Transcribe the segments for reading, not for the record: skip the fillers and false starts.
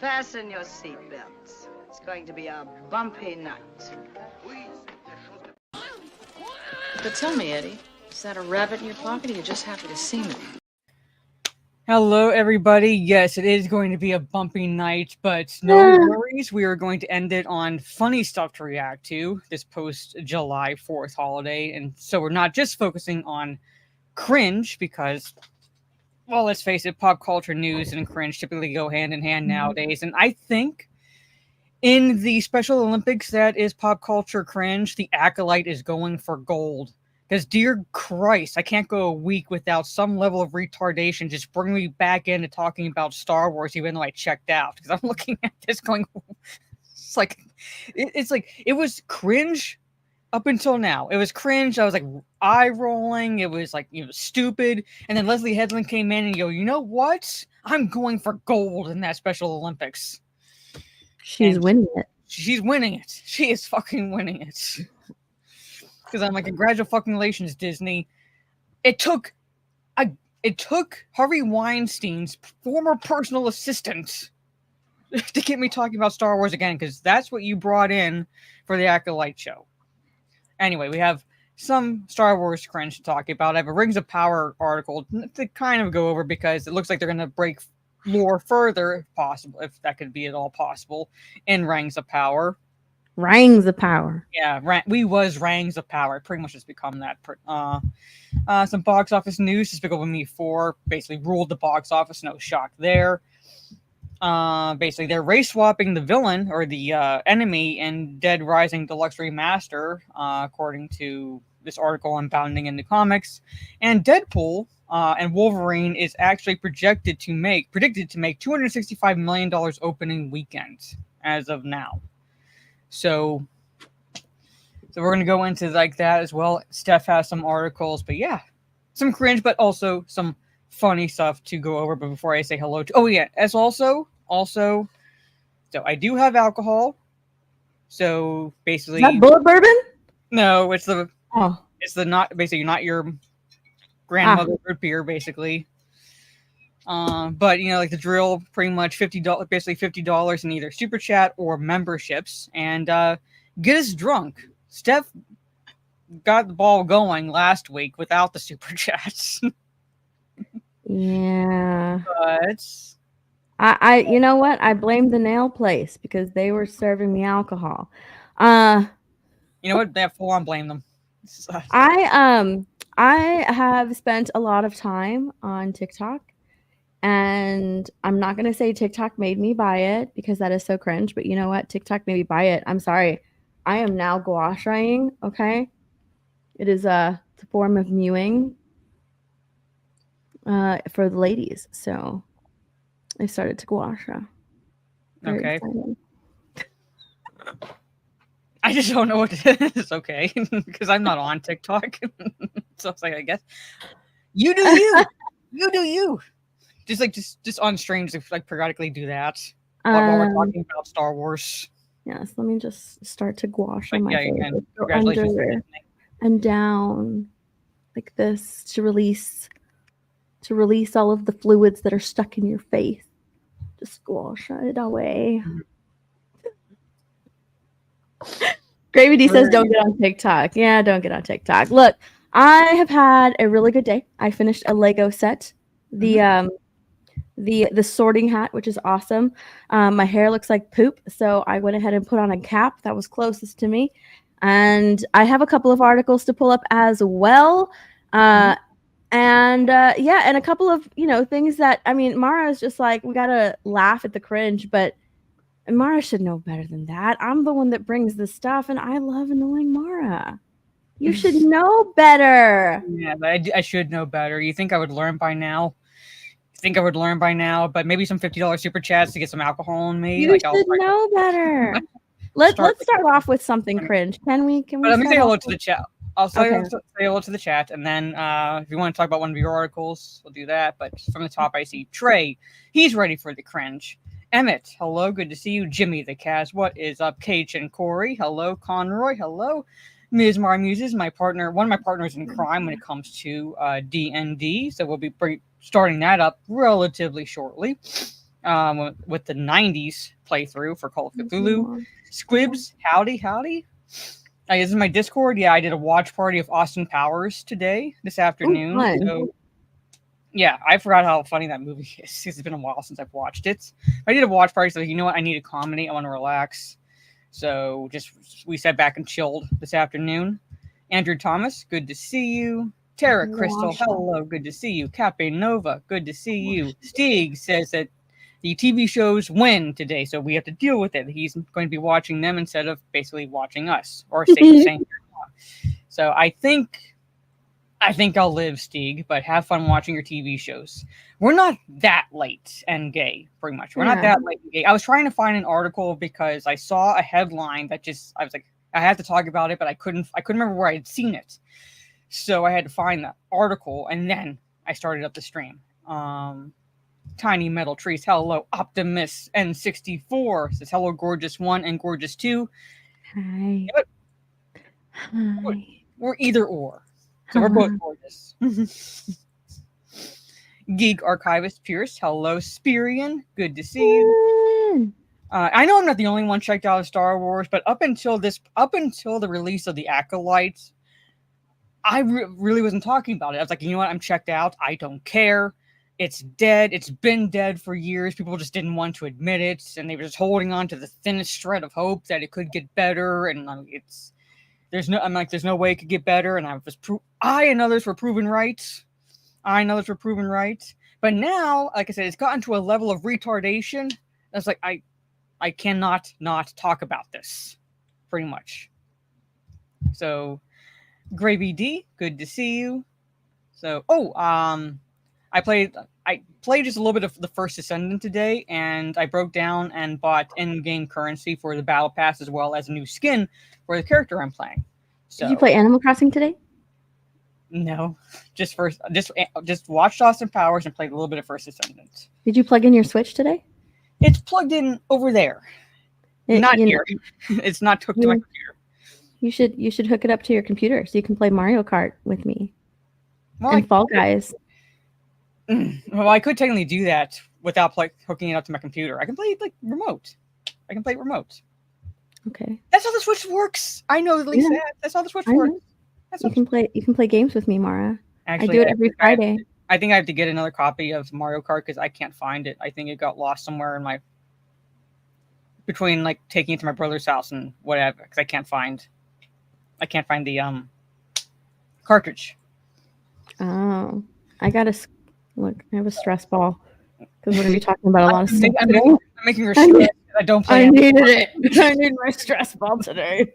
Fasten your seatbelts. It's going to be a bumpy night. But tell me, Eddie, is that a rabbit in your pocket, or are you just happy to see me? Hello, everybody. Yes, it is going to be a bumpy night, but no worries. We are going to end it on funny stuff to react to this post-July 4th holiday. And so we're not just focusing on cringe because, well, let's face it, pop culture news and cringe typically go hand in hand nowadays. And I think in the Special Olympics that is pop culture cringe, the Acolyte is going for gold. Because, dear Christ, I can't go a week without some level of retardation just bring me back into talking about Star Wars, even though I checked out. Because I'm looking at this going, it's like, it was cringe up until now. It was cringe. I was like eye rolling. It was like, stupid. And then Leslie Headland came in and you know what? I'm going for gold in that Special Olympics. She's winning it. She's winning it. She is fucking winning it. Because I'm like, congratulations, Disney. It took Harvey Weinstein's former personal assistant to get me talking about Star Wars again, because that's what you brought in for the Acolyte show. Anyway, we have some Star Wars cringe to talk about. I have a Rings of Power article to kind of go over because it looks like they're going to break lore further, if possible, if that could be at all possible, in Rings of Power. Rings of Power. Yeah, we was Rings of Power. It pretty much has become that. Some box office news. Despicable Me 4 basically ruled the box office. No shock there. Basically, they're race swapping the villain or the enemy in Dead Rising Deluxe Remaster, according to this article on Bounding into Comics. And Deadpool and Wolverine is actually predicted to make $265 million opening weekend as of now. So we're going to go into like that as well. Steph has some articles, but yeah, some cringe, but also some funny stuff to go over. But before I say hello to, oh yeah, as also, so I do have alcohol. So basically, is that Bullet Bourbon? No, it's the not your grandmother's root beer, basically. But like the drill, pretty much $50 in either super chat or memberships, and get us drunk. Steph got the ball going last week without the super chats. Yeah, but I you know what? I blame the nail place because they were serving me alcohol. You know what? They have full on blame them. I have spent a lot of time on TikTok. And I'm not going to say TikTok made me buy it because that is so cringe. But you know what? TikTok made me buy it. I'm sorry. I am now gua shaing. Okay. It is a form of mewing for the ladies. So I started to gua sha. Okay. I just don't know what it is. Okay. Because I'm not on TikTok. So it's like, I guess you do you. You do you. Just on streams, if like periodically do that while we're talking about Star Wars. Yes, let me just start to gua sha my face. Go under and down like this to release all of the fluids that are stuck in your face. Just gua sha it away. Gravy D says don't get on TikTok. Yeah, don't get on TikTok. Look, I have had a really good day. I finished a Lego set. The sorting hat, which is awesome. My hair looks like poop, so I went ahead and put on a cap that was closest to me. And I have a couple of articles to pull up as well. And a couple of, things that, Mara is just like, we got to laugh at the cringe, but Mara should know better than that. I'm the one that brings the stuff, and I love annoying Mara. You should know better. Yeah, but I should know better. You think I would learn by now? But maybe some $50 super chats to get some alcohol in me. You should know better. Let's start off with something cringe. Can we? But let me say hello to the chat. I'll say hello to the chat, and then if you want to talk about one of your articles, we'll do that. But from the top, I see Trey. He's ready for the cringe. Emmett, hello, good to see you. Jimmy the Kaz, what is up? Cage and Corey, hello. Conroy, hello. Ms. Mara Muses, one of my partners in crime when it comes to D&D, so we'll be starting that up relatively shortly. with the 90s playthrough for Call of Cthulhu. Squibs, howdy. This is my Discord. Yeah, I did a watch party of Austin Powers this afternoon. Ooh, so, yeah, I forgot how funny that movie is. It's been a while since I've watched it. I did a watch party, so you know what? I need a comedy. I want to relax. So we sat back and chilled this afternoon. Andrew Thomas, good to see you. Tara Crystal, hello, good to see you. Cape Nova, good to see you. Stieg says that the TV shows win today, so we have to deal with it. He's going to be watching them instead of basically watching us, or saying. So I think I'll live, Stieg, but have fun watching your TV shows. We're not that late and gay, pretty much. We're not that late and gay. I was trying to find an article because I saw a headline that I was like, I had to talk about it, but I couldn't remember where I had seen it. So I had to find the article, and then I started up the stream. Tiny Metal Trees, hello. Optimus N64 says hello, Gorgeous 1 and Gorgeous 2. Hi. Hi. We're either or. So we're both gorgeous. Geek Archivist Pierce, hello. Spirian, good to see you. I know I'm not the only one checked out of Star Wars, but up until the release of the Acolyte, I really wasn't talking about it. I was like, you know what? I'm checked out. I don't care. It's dead. It's been dead for years. People just didn't want to admit it, and they were just holding on to the thinnest shred of hope that it could get better. And there's no way it could get better. And I and others were proven right. But now, like I said, it's gotten to a level of retardation. I was like, I cannot not talk about this, pretty much. So, Gravy D, good to see you. So, I played just a little bit of the First Ascendant today, and I broke down and bought in-game currency for the Battle Pass as well as a new skin for the character I'm playing. So, did you play Animal Crossing today? No, just watched Austin Powers and played a little bit of First Ascendant. Did you plug in your Switch today? It's plugged in over there, not here. It's not hooked to my computer. You should hook it up to your computer so you can play Mario Kart with me and Fall Guys. Well, I could technically do that without hooking it up to my computer. I can play remote. Okay. That's how the Switch works. I know, Lisa. Yeah. That's how the Switch works. You can play games with me, Mara. Actually, I do it every Friday. I think I have to get another copy of Mario Kart because I can't find it. I think it got lost somewhere in between taking it to my brother's house and whatever, because I can't find the cartridge. Oh, I have a stress ball because we're gonna be talking about a lot of stuff. I'm making her stress. I don't play. I needed it. I need my stress ball today.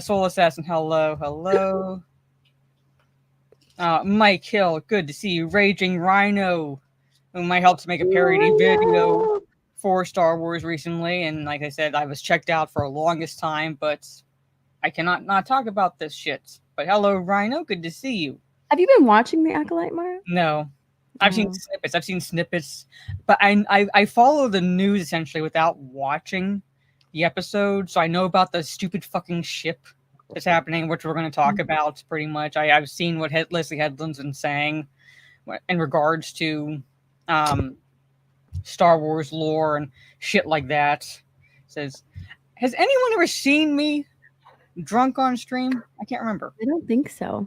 Soul Assassin, hello. Mike Hill, good to see you. Raging Rhino, who might help to make a parody video for Star Wars recently, and like I said, I was checked out for the longest time, but I cannot not talk about this shit. But hello, Rhino, good to see you. Have you been watching the Acolyte, Mara? No. I've seen snippets, but I follow the news essentially without watching the episode, so I know about the stupid fucking ship that's happening, which we're going to talk about pretty much. I've seen what Leslie Headland's been saying in regards to Star Wars lore and shit like that. Says, has anyone ever seen me drunk on stream? I can't remember. I don't think so.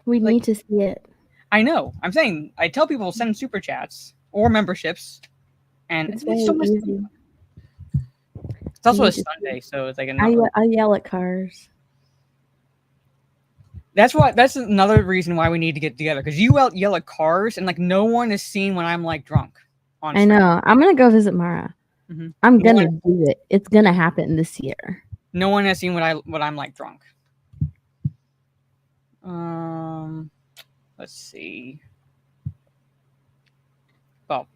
We need to see it. I know. I'm saying I tell people to send super chats or memberships, and it's so much easy. It's also a Sunday, so it's like I yell at cars. That's another reason why we need to get together, because you yell at cars, and no one is seen when I'm drunk. I know. I'm gonna go visit Mara. Mm-hmm. I'm gonna do it. It's gonna happen this year. No one has seen what I'm drunk. Let's see. Well,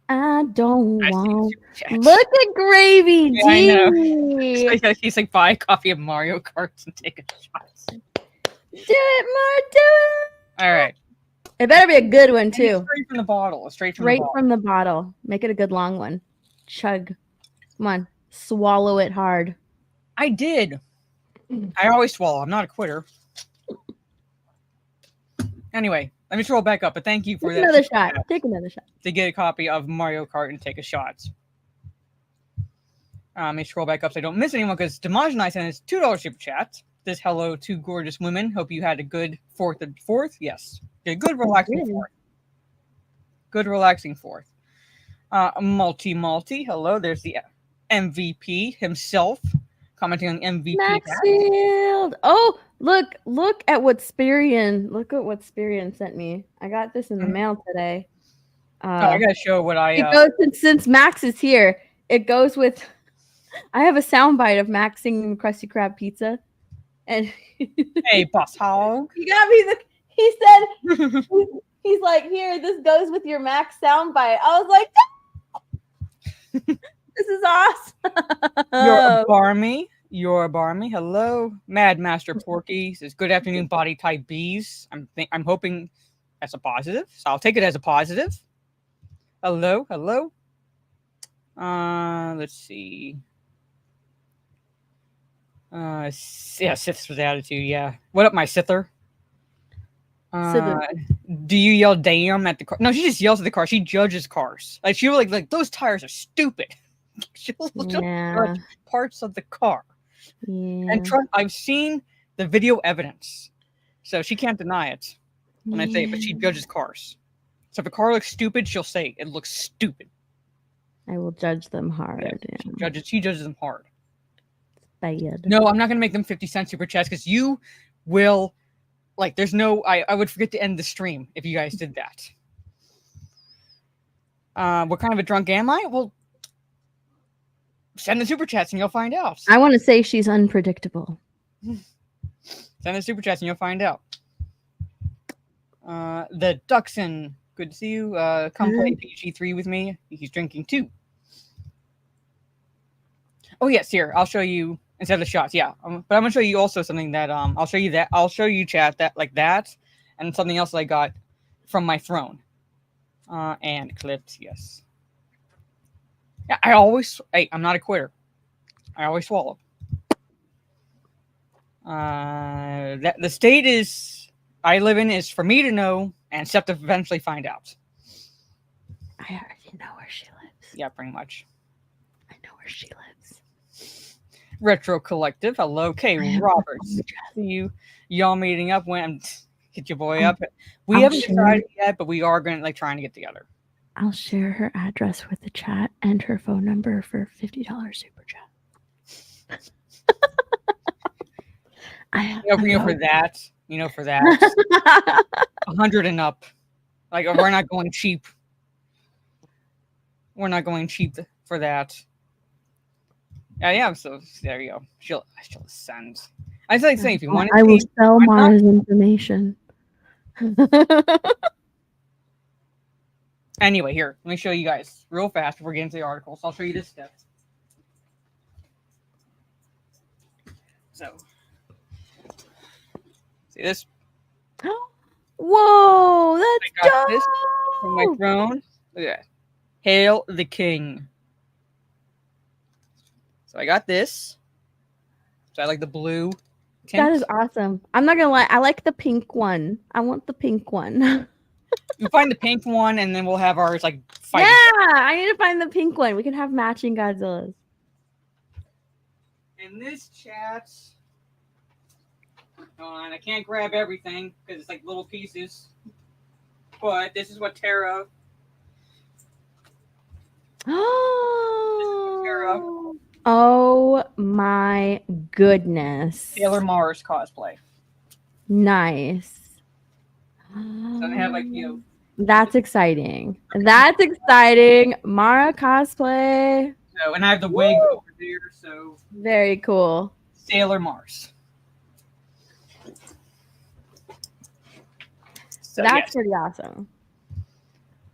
I don't want. Look at Gravy D. I know. He's buy a copy of Mario Kart and take a shot. Do it, Mara. Do it. All right. It better be a good one too. Straight from the bottle. Straight from the bottle. Make it a good long one. Chug. Come on. Swallow it hard. I did. I always swallow. I'm not a quitter. Anyway, Let me scroll back up, but thank you for Take that. another shot. Take another shot. To get a copy of Mario Kart and take a shot. Let me scroll back up so I don't miss anyone because Damaj and I sent us $2 super chat. This hello to gorgeous women. Hope you had a good fourth. Yes. A good relaxing fourth. Good relaxing fourth. Multi. Hello. There's the MVP himself commenting on MVP. Maxfield. Oh, look at what Spirian sent me. I got this in the mail today. I gotta show what I. It goes since Max is here. It goes with. I have a soundbite of Max singing Krusty Krab pizza, and hey, boss hog. He got me He said he's like, here. This goes with your Max soundbite. I was like, this is awesome. You're Barmy. Hello, Mad Master Porky says good afternoon, body type B's. I'm hoping that's a positive, so I'll take it as a positive. Hello. Let's see. Sith's with attitude. Yeah. What up, my Sither? Do you yell "damn" at the car? No, she just yells at the car. She judges cars. Like she'll like those tires are stupid. She'll judge parts of the car. Yeah. And I've seen the video evidence, so she can't deny it when I say it. But she judges cars. So if a car looks stupid, she'll say it looks stupid. I will judge them hard. Yeah. She judges them hard. Bad. No, I'm not going to make them 50-cent super chats because you will, like, there's no, I would forget to end the stream if you guys did that. What kind of a drunk am I? Well, send the super chats and you'll find out. I want to say she's unpredictable. Send the super chats and you'll find out. The Duxon, good to see you. Come play PG3 with me. He's drinking too. Oh yes, here I'll show you instead of the shots. Yeah, but I'm gonna show you also something that I'll show you chat that like that and something else that I got from my throne. And clipped. Yes. Yeah, I'm not a quitter. I always swallow. That the state I live in is for me to know and Seth to eventually find out. I already know where she lives. Yeah, pretty much. I know where she lives. Retro Collective. Hello, K. Roberts. See y'all meeting up when get your boy up. We haven't decided yet, but we are going to trying to get together. I'll share her address with the chat and her phone number for $50 super chat. For that, 100 and up. Like we're not going cheap. We're not going cheap for that. Yeah. So there you go. She'll send. I was like saying, if you want, I will sell Mara's information. Anyway, here, let me show you guys real fast before we get into the articles. I'll show you this step. So, see this? Whoa, that's I got dope! this from my throne. Look at that. Hail the King. So I got this. So I like the blue tint. That is awesome. I'm not gonna lie, I like the pink one. I want the pink one. You find the pink one, and then we'll have ours fight. Yeah, I need to find the pink one. We can have matching Godzillas. In this chat, I can't grab everything because it's like little pieces. But this is what Tara. Oh my goodness. Sailor Mars cosplay. Nice. So they have That's exciting. That's exciting. Mara cosplay. So, and I have the wig over there, so very cool. Sailor Mars. So, that's pretty awesome.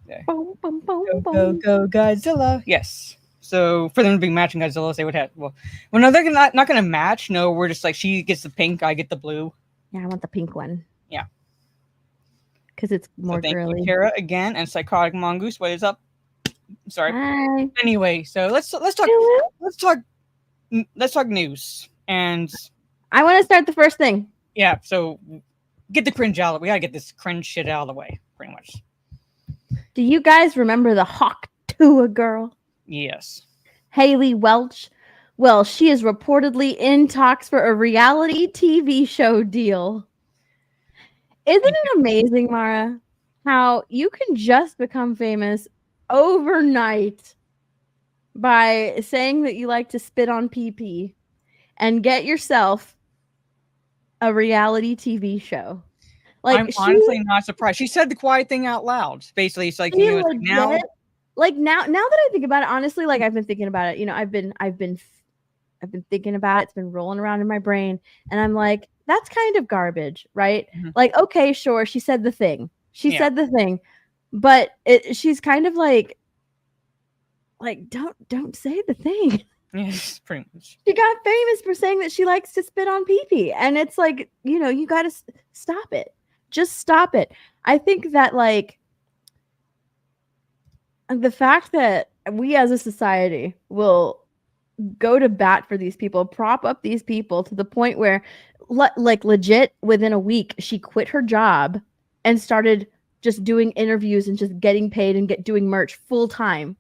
Yeah. Boom, boom, boom, Go Godzilla. Yes. So for them to be matching Godzillas, they would have no, they're not gonna match. No, we're just she gets the pink, I get the blue. Yeah, I want the pink one. Yeah. Because it's more girly. Thank you, Kara, again, and Psychotic Mongoose. What is up? Sorry. Hi. Anyway, so let's talk news. And I want to start the first thing. Yeah, so get the cringe out. We gotta get this cringe shit out of the way, pretty much. Do you guys remember the Hawk Tuah girl? Yes. Haley Welch. Well, she is reportedly in talks for a reality TV show deal. Isn't it amazing, Mara, how you can just become famous overnight by saying that you like to spit on PP and get yourself a reality TV show? Like, I'm honestly not surprised. She said the quiet thing out loud. Basically, it's like, you know, now. Like now that I think about it, honestly, like I've been thinking about it. You know, I've been thinking about it. It's been rolling around in my brain, and I'm like, that's kind of garbage, right? Mm-hmm. Like, okay, sure, she said the thing. She said the thing, but she's kind of like don't say the thing. Yes, pretty much. She got famous for saying that she likes to spit on pee-pee, and it's like, you know, you got to stop it. Just stop it. I think that like the fact that we as a society will go to bat for these people, prop up these people to the point where like legit within a week, she quit her job and started just doing interviews and just getting paid and doing merch full time.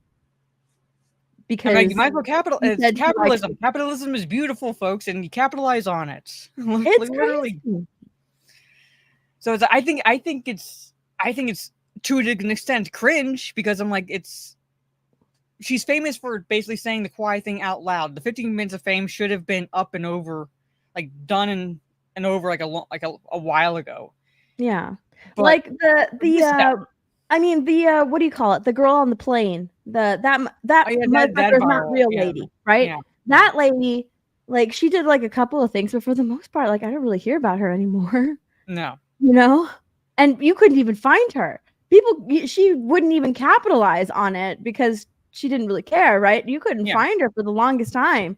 Because you might as well capitalism. Capitalism is beautiful, folks, and you capitalize on it. It's literally. crazy. So I think it's to an extent cringe, because I'm like, she's famous for basically saying the quiet thing out loud. The 15 minutes of fame should have been up and over, like done and over like a while ago. Yeah. But like I mean the what do you call it? The girl on the plane. That motherfucker's not real lady, right? Yeah. That lady, like she did like a couple of things, but for the most part, like I don't really hear about her anymore. No. You know? And you couldn't even find her. She wouldn't even capitalize on it because she didn't really care, right? You couldn't find her for the longest time.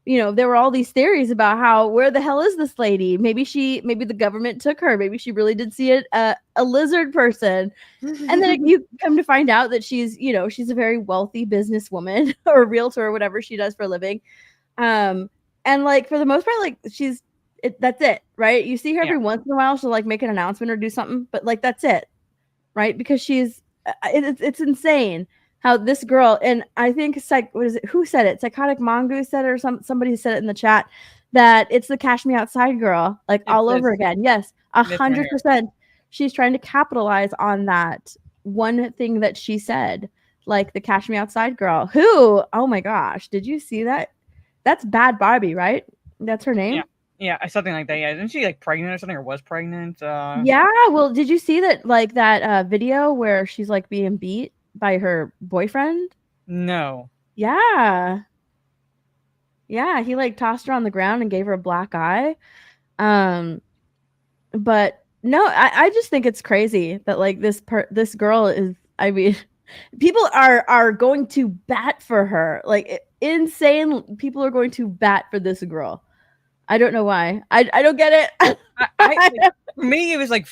You know, there were all these theories about where the hell is this lady? Maybe the government took her. Maybe she really did see a lizard person. And then you come to find out that she's a very wealthy businesswoman or a realtor or whatever she does for a living. And like for the most part, like that's it, right? You see her every once in a while. She'll like make an announcement or do something, but like that's it, right? Because it's insane how this girl, and I think who said it? Psychotic Mongoose said it, or somebody said it in the chat, that it's the Cash Me Outside girl, like all over again. Yes, 100%. She's trying to capitalize on that one thing that she said, like the Cash Me Outside girl. Who? Oh my gosh, did you see that? That's Bad Barbie, right? That's her name. Yeah, something like that. Yeah, isn't she like pregnant or something, or was pregnant? Yeah. Well, did you see that? Like that video where she's like being beat by her boyfriend? No. Yeah, he like tossed her on the ground and gave her a black eye. But no, I just think it's crazy that like this girl is, I mean, people are going to bat for her. Like insane people are going to bat for this girl. I don't know why. I don't get it. For me, it was like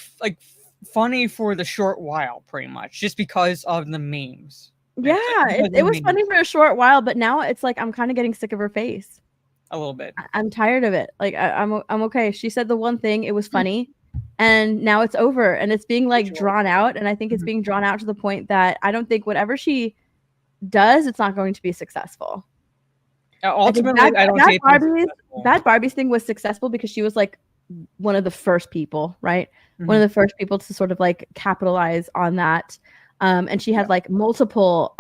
funny for the short while, pretty much, just because of the memes. Yeah, it was funny for a short while, but now it's like I'm kind of getting sick of her face. A little bit. I'm tired of it. Like I'm okay. She said the one thing, it was funny, and now it's over, and it's being like drawn out, and I think it's being drawn out to the point that I don't think whatever she does, it's not going to be successful. Ultimately, I don't think Bad Barbie's thing was successful because she was like one of the first people, right? Mm-hmm. One of the first people to sort of like capitalize on that. And she had like multiple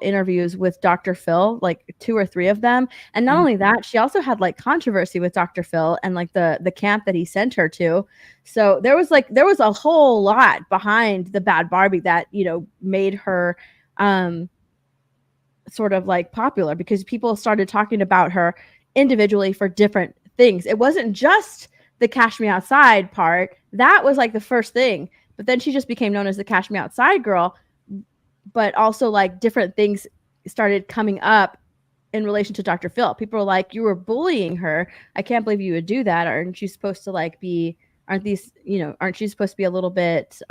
interviews with Dr. Phil, like 2 or 3 of them. And not only that, she also had like controversy with Dr. Phil and like the camp that he sent her to. So there was a whole lot behind the Bad Barbie that, you know, made her sort of like popular, because people started talking about her individually for different things. It wasn't just the Cash Me Outside part. That was like the first thing. But then she just became known as the Cash Me Outside girl. But also like different things started coming up in relation to Dr. Phil. People were like, you were bullying her. I can't believe you would do that. Aren't you supposed to like aren't you supposed to be a little bit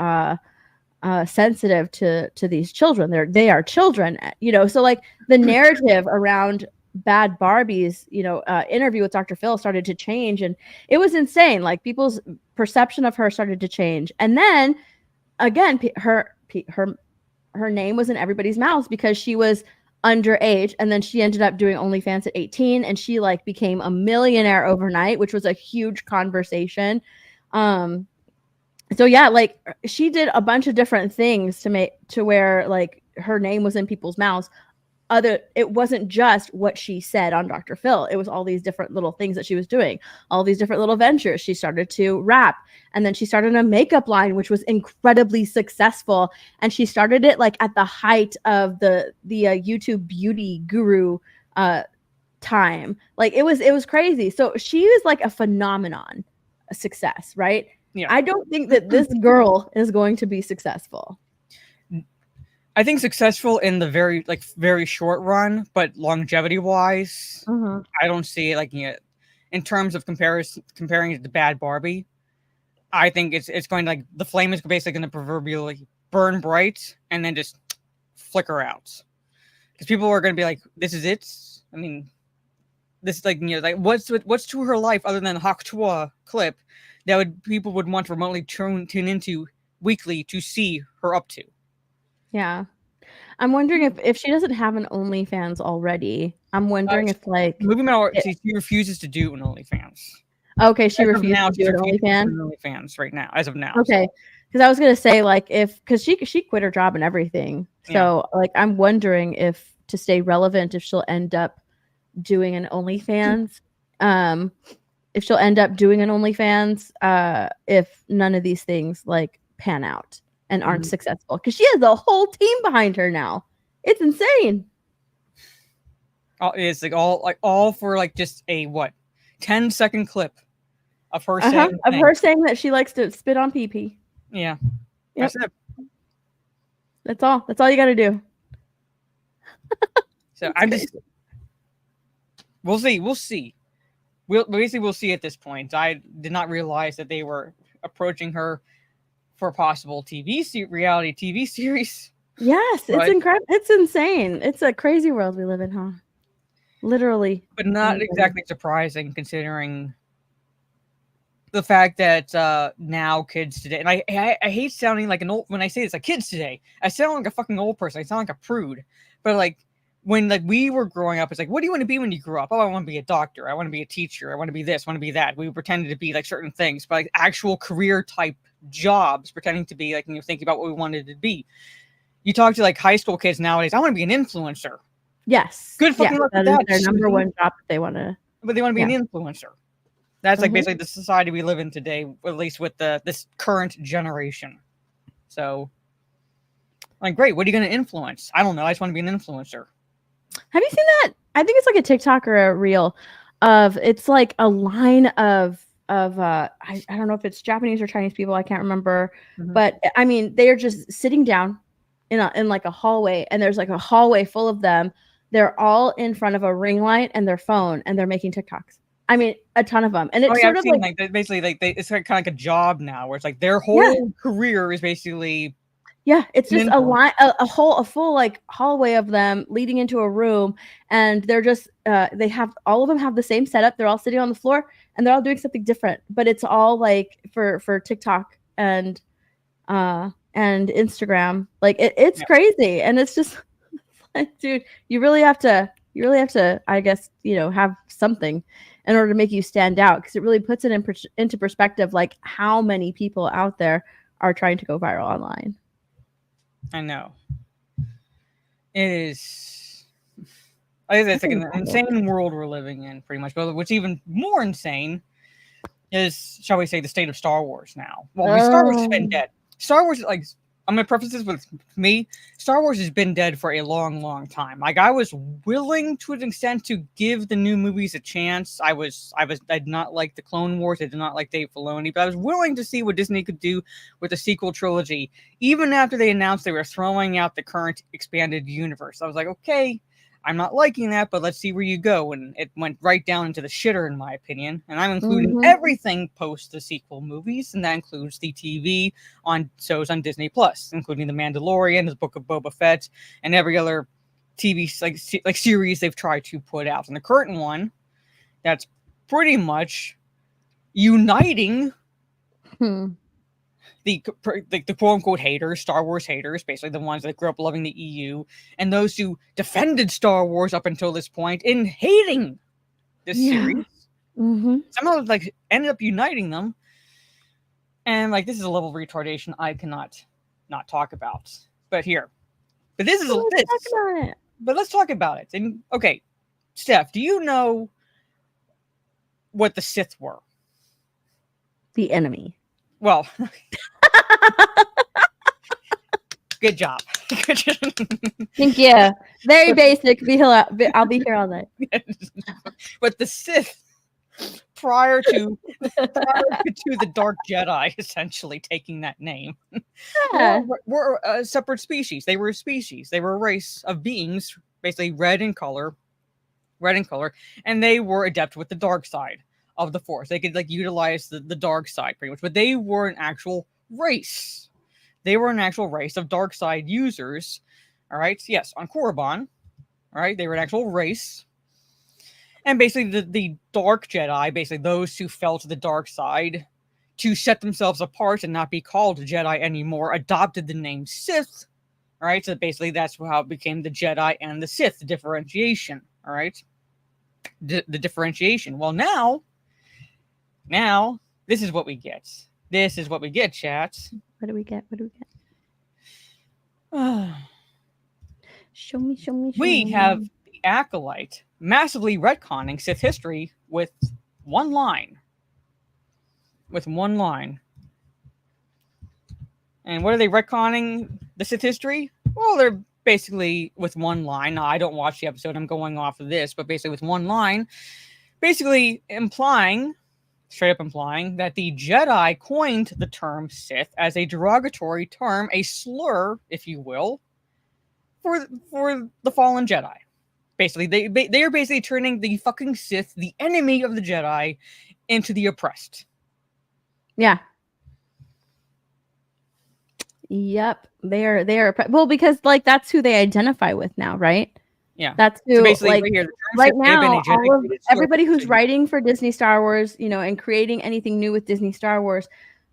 sensitive to these children? They are children, you know? So like the narrative around Bad Barbie's, interview with Dr. Phil started to change, and it was insane. Like people's perception of her started to change, and then again, her name was in everybody's mouths because she was underage, and then she ended up doing OnlyFans at 18, and she like became a millionaire overnight, which was a huge conversation. So yeah, like she did a bunch of different things to where like her name was in people's mouths. It wasn't just what she said on Dr. Phil. It was all these different little things that she was doing, all these different little ventures. She started to rap, and then she started a makeup line, which was incredibly successful. And she started it like at the height of the YouTube beauty guru time. Like it was crazy. So she was like a phenomenon, a success, right? Yeah. I don't think that this girl is going to be successful. I think successful in the very short run, but longevity wise, I don't see it like in terms of comparing it to Bad Barbie. I think it's going to like the flame is basically going to proverbially burn bright and then just flicker out, because people are going to be like, "This is it." I mean, this is like like what's to her life other than a Hawk Chua clip that people would want to remotely tune into weekly to see her up to. Yeah. I'm wondering if she doesn't have an OnlyFans already. I'm wondering if like moving out, she refuses to do an OnlyFans. Okay, she refuses to do an OnlyFans right now, as of now. Okay, because I was gonna say like because she quit her job and everything. So like I'm wondering if to stay relevant, if she'll end up doing an OnlyFans. If she'll end up doing an OnlyFans, if none of these things like pan out and aren't successful, because she has a whole team behind her now. It's insane. It's like all for like just a 10-second clip of her saying her saying that she likes to spit on pee-pee. Yeah. Yep. That's all. That's all you got to do. So we'll see. We'll see at this point. I did not realize that they were approaching her for a possible reality TV series. Yes, it's incredible. It's insane. It's a crazy world we live in, huh? Literally. But not exactly surprising considering the fact that now kids today, and I hate sounding like an old, when I say it's like kids today, I sound like a fucking old person. I sound like a prude. But like when like we were growing up, it's like, what do you want to be when you grow up? Oh, I want to be a doctor. I want to be a teacher. I want to be this. I want to be that. We pretended to be like certain things, but like actual career type jobs, pretending to be like, thinking about what we wanted to be. You talk to like high school kids nowadays, I want to be an influencer. Yes. Good fucking luck with that. Their number one job that they want to. But they want to be an influencer. That's like basically the society we live in today, at least with this current generation. So, like, great. What are you going to influence? I don't know. I just want to be an influencer. Have you seen that? I think it's like a TikTok or a reel of, it's like a line of I don't know if it's Japanese or Chinese people. I can't remember. But I mean, they are just sitting down in like a hallway, and there's like a hallway full of them. They're all in front of a ring light and their phone, and they're making TikToks. I mean, a ton of them. And it's sort of like basically like it's kind of like a job now, where it's like their whole career is basically it's just a line, a full like hallway of them leading into a room, and they're just they have all of them have the same setup. They're all sitting on the floor, and they're all doing something different, but it's all like for TikTok and Instagram. Like it's crazy, and it's just like, dude, you really have to, I guess, have something in order to make you stand out, because it really puts it into perspective, like how many people out there are trying to go viral online. I know. It is. It's like an insane world we're living in, pretty much. But what's even more insane is, shall we say, the state of Star Wars now. Well, Star Wars has been dead. Star Wars, like, I'm going to preface this with me. Star Wars has been dead for a long, long time. Like, I was willing to an extent to give the new movies a chance. I did not like the Clone Wars. I did not like Dave Filoni, but I was willing to see what Disney could do with the sequel trilogy. Even after they announced they were throwing out the current expanded universe, I was like, okay, I'm not liking that, but let's see where you go. And it went right down into the shitter, in my opinion. And I'm including everything post the sequel movies, and that includes the TV shows on Disney Plus, including The Mandalorian, The Book of Boba Fett, and every other TV like series they've tried to put out. And the current one, that's pretty much uniting the quote unquote haters, Star Wars haters, basically the ones that grew up loving the EU, and those who defended Star Wars up until this point in hating this series. Somehow like ended up uniting them. And like this is a level of retardation I cannot not talk about. But this is But let's talk about it. And okay, Steph, do you know what the Sith were? The enemy. Well, good job. Thank you. Very basic. I'll be here all night. But the Sith, prior to the Dark Jedi essentially taking that name, were a separate species. They were a species. They were a race of beings, basically red in color, and they were adept with the dark side of the Force. They could like utilize the dark side pretty much, but they were an actual race. They were an actual race of dark side users. All right. Yes, on Korriban. All right. They were an actual race. And basically the dark Jedi, basically those who fell to the dark side to set themselves apart and not be called Jedi anymore, adopted the name Sith. All right. So basically that's how it became the Jedi and the Sith, the differentiation. All right. The differentiation. Well, now, this is what we get. This is what we get, chat. What do we get? Show me. We have the Acolyte massively retconning Sith history with one line. And what are they retconning the Sith history? Well, they're basically with one line. Now, I don't watch the episode. I'm going off of this. But basically with one line, basically straight up implying that the Jedi coined the term Sith as a derogatory term, a slur, if you will, for the fallen Jedi. Basically, they are basically turning the fucking Sith, the enemy of the Jedi, into the oppressed. Yeah. Yep. They are well, because like that's who they identify with now, right? Yeah. That's who so basically like right now everybody who's writing for Disney Star Wars, and creating anything new with Disney Star Wars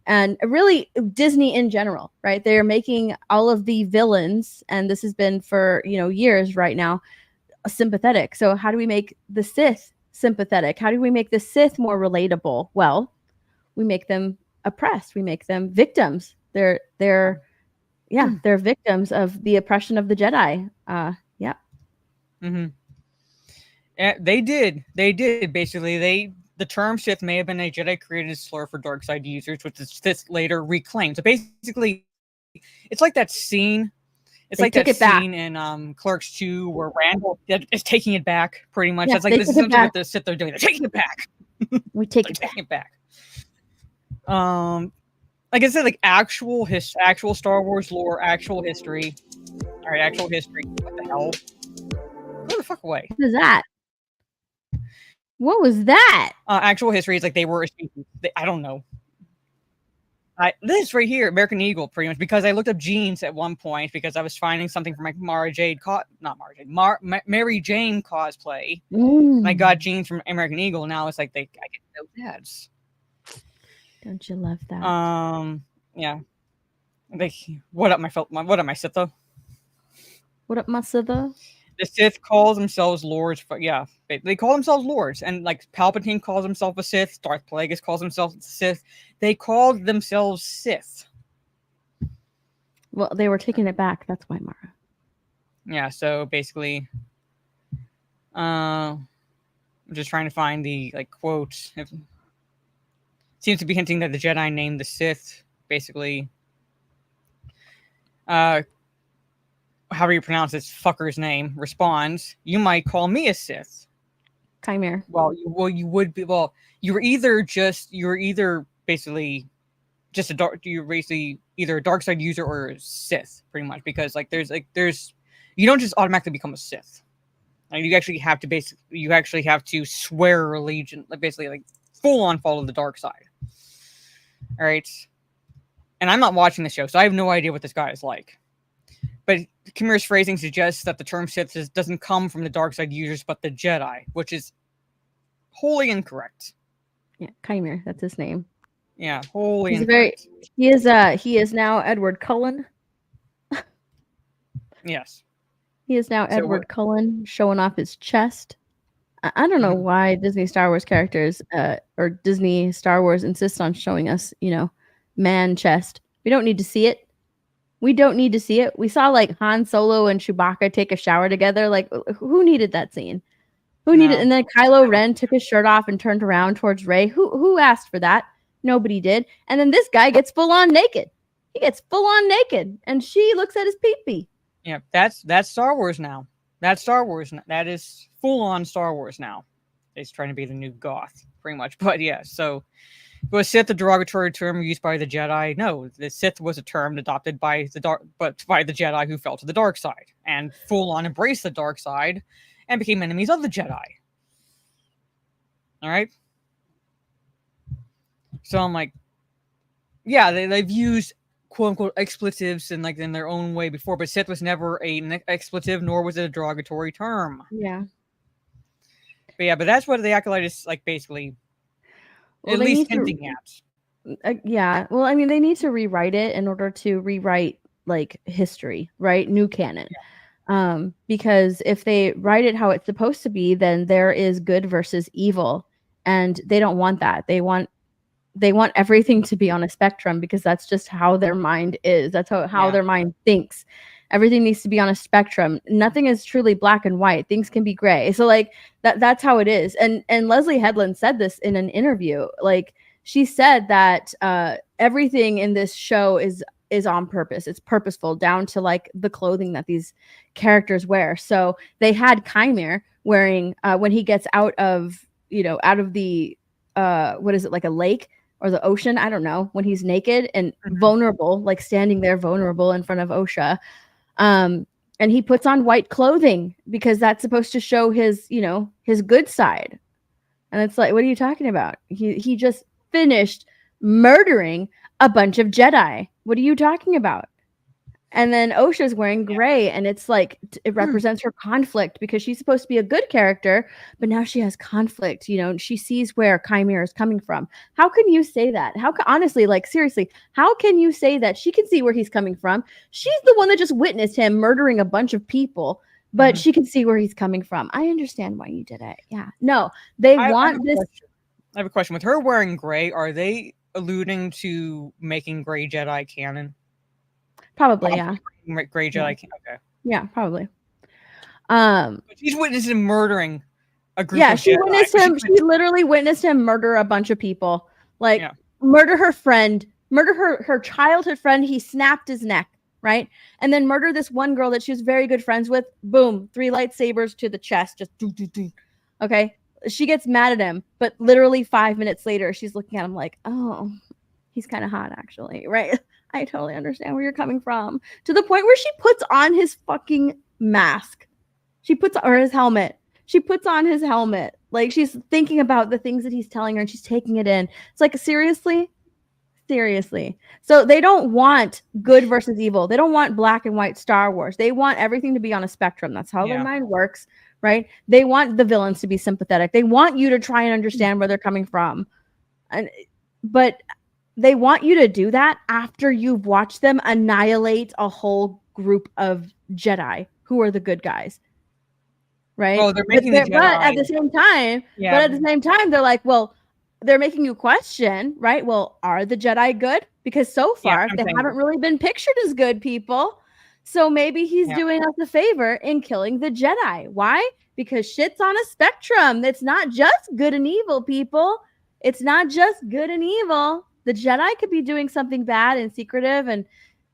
and really Disney in general, right? They're making all of the villains, and this has been for, years right now, sympathetic. So how do we make the Sith sympathetic? How do we make the Sith more relatable? Well, we make them oppressed. We make them victims. They're victims of the oppression of the Jedi. Yeah. Mm-hmm. They did. Basically, the term Sith may have been a Jedi-created slur for dark side users, which the Sith later reclaimed. So basically, it's like that scene. It's like that scene in Clerks 2 where Randall is taking it back, pretty much. That's like this is essentially what the Sith are doing. They're taking it back. We taking it back. Like I said, like actual Star Wars lore, actual history. All right, actual history. What the hell? Go the fuck away. What is that? What was that? Actual history is like they were a species. I don't know. This right here, American Eagle, pretty much, because I looked up genes at one point because I was finding something for my Mary Jane cosplay. And I got genes from American Eagle. Now it's like I get no dads. Don't you love that? Yeah. What up, my Sitha? What up, my Sitha? The Sith calls themselves lords, but yeah, they call themselves lords, and like Palpatine calls himself a Sith, Darth Plagueis calls himself a Sith. They called themselves Sith. Well, they were taking it back. That's why, Mara. Yeah. So basically, I'm just trying to find the quote. It seems to be hinting that the Jedi named the Sith basically. However you pronounce this fucker's name, responds, "You might call me a Sith." Chimera. You would be. Well, you're either basically just you're basically either a dark side user or a Sith, pretty much, because there's you don't just automatically become a Sith. Like you actually have to swear allegiance, basically full on follow the dark side. All right, and I'm not watching the show, so I have no idea what this guy is like. But Kimura's phrasing suggests that the term Sith doesn't come from the dark side users, but the Jedi, which is wholly incorrect. Yeah, Chimera, that's his name. Yeah, wholly He's incorrect. He is now Edward Cullen. Yes. He is now Edward Cullen, showing off his chest. I don't know why Disney Star Wars characters or Disney Star Wars insists on showing us, man chest. We don't need to see it. We don't need to see it. We saw like Han Solo and Chewbacca take a shower together. Like, who needed that scene? Who needed? And then Kylo Ren took his shirt off and turned around towards Rey. Who asked for that? Nobody did. And then this guy gets full on naked. He gets full on naked, and she looks at his pee-pee. Yeah, that's Star Wars now. That's Star Wars. That is full on Star Wars now. It's trying to be the new goth, pretty much. But yeah, so was Sith a derogatory term used by the Jedi? No, the Sith was a term adopted by the Jedi who fell to the dark side and full on embraced the dark side and became enemies of the Jedi. All right. So I'm like, yeah, they've used quote unquote expletives in their own way before, but Sith was never an expletive, nor was it a derogatory term. Yeah. But that's what the Acolyte is like basically at least hinting at. Yeah. Well, I mean, they need to rewrite it in order to rewrite like history, right? New canon. Yeah. Because if they write it how it's supposed to be, then there is good versus evil, and they don't want that. They want everything to be on a spectrum because that's just how their mind is. That's how their mind thinks. Everything needs to be on a spectrum. Nothing is truly black and white. Things can be gray. So like that's how it is. And Leslie Headland said this in an interview. Like she said that everything in this show is on purpose. It's purposeful down to like the clothing that these characters wear. So they had Chimera wearing when he gets out of the what is it, like a lake or the ocean? I don't know, when he's naked and vulnerable, like standing there vulnerable in front of Osha. And he puts on white clothing because that's supposed to show his good side. And it's like, what are you talking about? He just finished murdering a bunch of Jedi. What are you talking about? And then Osha's wearing gray, and it's like it represents her conflict because she's supposed to be a good character, but now she has conflict. She sees where Chimera is coming from. How can you say that? Honestly, like seriously, how can you say that she can see where he's coming from? She's the one that just witnessed him murdering a bunch of people, but she can see where he's coming from. I understand why you did it. Yeah, no, I have a question. With her wearing gray, are they alluding to making gray Jedi canon? Probably, yeah. Gray Jedi. Okay. Yeah, probably. But she's witnessing murdering a group. Yeah, of she Jedi. witnessed him. She literally witnessed him murder a bunch of people. Like murder her friend, murder her childhood friend. He snapped his neck, right? And then murder this one girl that she was very good friends with. Boom, 3 lightsabers to the chest. Just do. Okay. She gets mad at him, but literally 5 minutes later, she's looking at him like, oh, he's kind of hot, actually, right? I totally understand where you're coming from. To the point where she puts on his fucking mask. Or his helmet. She puts on his helmet. Like, she's thinking about the things that he's telling her, and she's taking it in. It's like, seriously? Seriously. So they don't want good versus evil. They don't want black and white Star Wars. They want everything to be on a spectrum. That's how their mind works, right? They want the villains to be sympathetic. They want you to try and understand where they're coming from. But they want you to do that after you've watched them annihilate a whole group of Jedi who are the good guys. Right? Oh, they're making the Jedi. But at the same time, they're like, well, they're making you question, right? Well, are the Jedi good? Because so far, they haven't really been pictured as good people. So maybe he's doing us a favor in killing the Jedi. Why? Because shit's on a spectrum. It's not just good and evil, people. It's not just good and evil. The Jedi could be doing something bad and secretive, and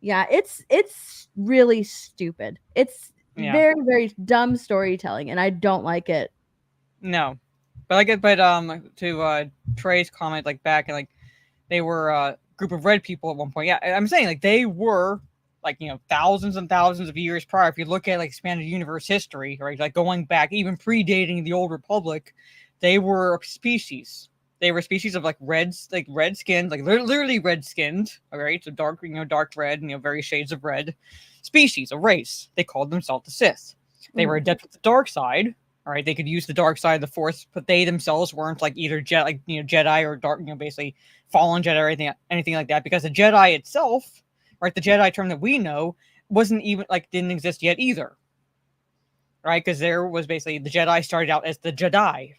it's really stupid. It's very, very dumb storytelling, and I don't like it. No, but to Trey's comment, like back and like they were a group of red people at one point. Yeah, I'm saying like they were like thousands and thousands of years prior. If you look at like expanded universe history, right, like going back even predating the Old Republic, they were a species. They were a species of like reds, like red skinned, like literally red skinned. All right, so dark, dark red, various shades of red. species, a race. They called themselves the Sith. They were adept with the dark side. All right, they could use the dark side of the Force, but they themselves weren't like either Jedi or dark, basically fallen Jedi or anything like that. Because the Jedi itself, right, the Jedi term that we know wasn't even didn't exist yet either. Right, because there was basically the Jedi started out as the Jedi.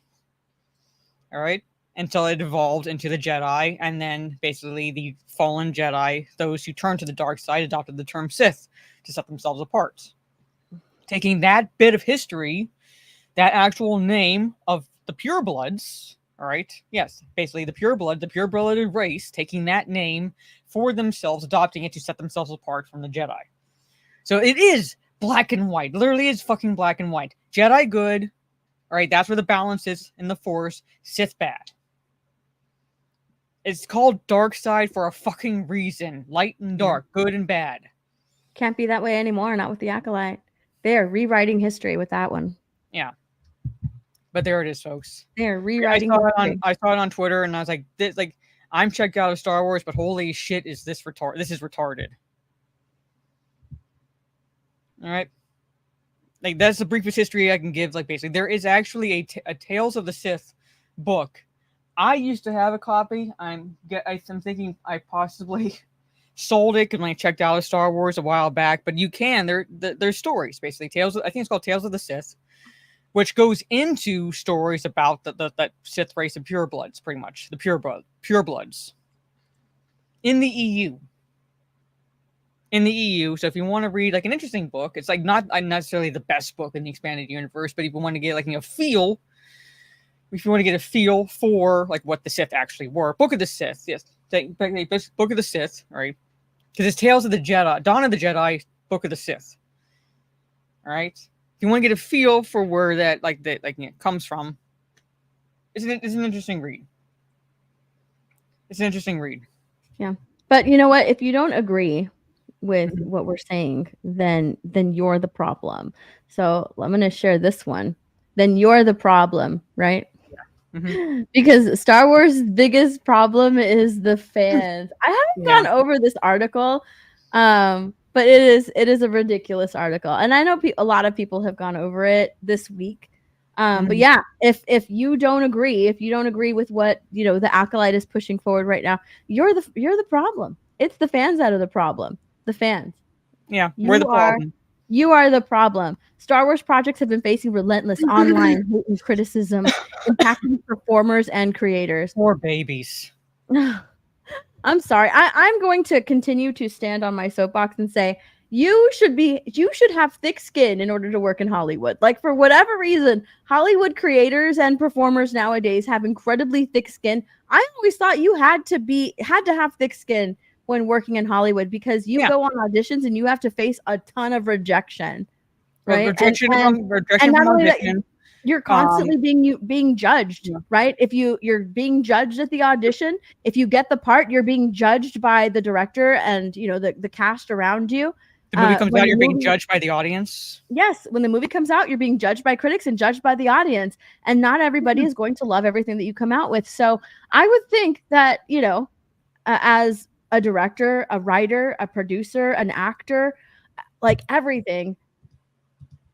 All right, until it evolved into the Jedi, and then basically the fallen Jedi, those who turned to the dark side, adopted the term Sith to set themselves apart. Taking that bit of history, that actual name of the purebloods, all right, yes, basically the pure-blooded race, taking that name for themselves, adopting it to set themselves apart from the Jedi. So it is black and white. Literally, it's fucking black and white. Jedi good, all right, that's where the balance is in the Force. Sith bad. It's called dark side for a fucking reason. Light and dark, good and bad. Can't be that way anymore, not with the Acolyte. They are rewriting history with that one. Yeah. But there it is, folks. They're rewriting I saw it on Twitter, and I was like, I'm checked out of Star Wars, but holy shit, is this retarded? This is retarded. All right. That's the briefest history I can give. Basically, there is actually a Tales of the Sith book. I used to have a copy. I'm thinking I possibly sold it because when I checked out of Star Wars a while back. But you can. There's stories, basically. I think it's called Tales of the Sith, which goes into stories about that Sith race of purebloods, pretty much. The purebloods. In the EU. So if you want to read an interesting book, it's not necessarily the best book in the expanded universe, but if you want to get a feel, if you want to get a feel for what the Sith actually were, Book of the Sith, yes, Book of the Sith, all right, because it's Tales of the Jedi, Dawn of the Jedi, Book of the Sith, all right. If you want to get a feel for where that comes from, it's an interesting read. It's an interesting read. Yeah, but you know what? If you don't agree with what we're saying, then you're the problem. So I'm going to share this one. Then you're the problem, right? Yeah. Mm-hmm. Because Star Wars' biggest problem is the fans. I haven't gone over this article, but it is a ridiculous article, and I know a lot of people have gone over it this week. But yeah, if you don't agree, with what the Acolyte is pushing forward right now, you're the problem. It's the fans that are the problem. The fans. Yeah, we're the problem. You are the problem. Star Wars projects have been facing relentless online hate and criticism, impacting performers and creators. Poor babies. I'm sorry. I'm going to continue to stand on my soapbox and say you should have thick skin in order to work in Hollywood. For whatever reason, Hollywood creators and performers nowadays have incredibly thick skin. I always thought you had to have thick skin when working in Hollywood, because you go on auditions and you have to face a ton of rejection, right? Rejection and not only that, you're constantly being judged, right? If you're being judged at the audition, if you get the part, you're being judged by the director and the cast around you. The movie comes out, you're being judged by the audience. Yes, when the movie comes out, you're being judged by critics and judged by the audience, and not everybody is going to love everything that you come out with. So I would think that as a director, a writer, a producer, an actor, everything,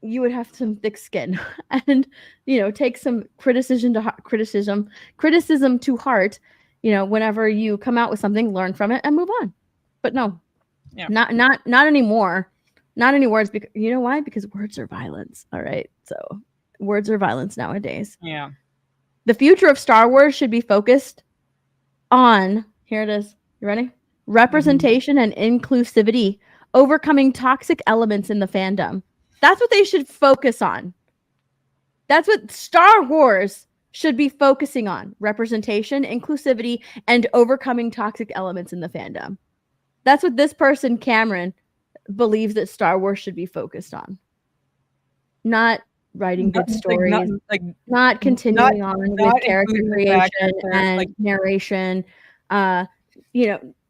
you would have some thick skin and take some criticism to heart. Whenever you come out with something, learn from it and move on. But no, not anymore. Not anymore. It's because you know why? Because words are violence. All right, so words are violence nowadays. Yeah. The future of Star Wars should be focused on. Here it is. You ready? Representation and inclusivity, overcoming toxic elements in the fandom. That's what they should focus on. That's what Star Wars should be focusing on. Representation, inclusivity, and overcoming toxic elements in the fandom. That's what this person, Cameron, believes that Star Wars should be focused on. Not writing good stories, not continuing on with character creation and narration.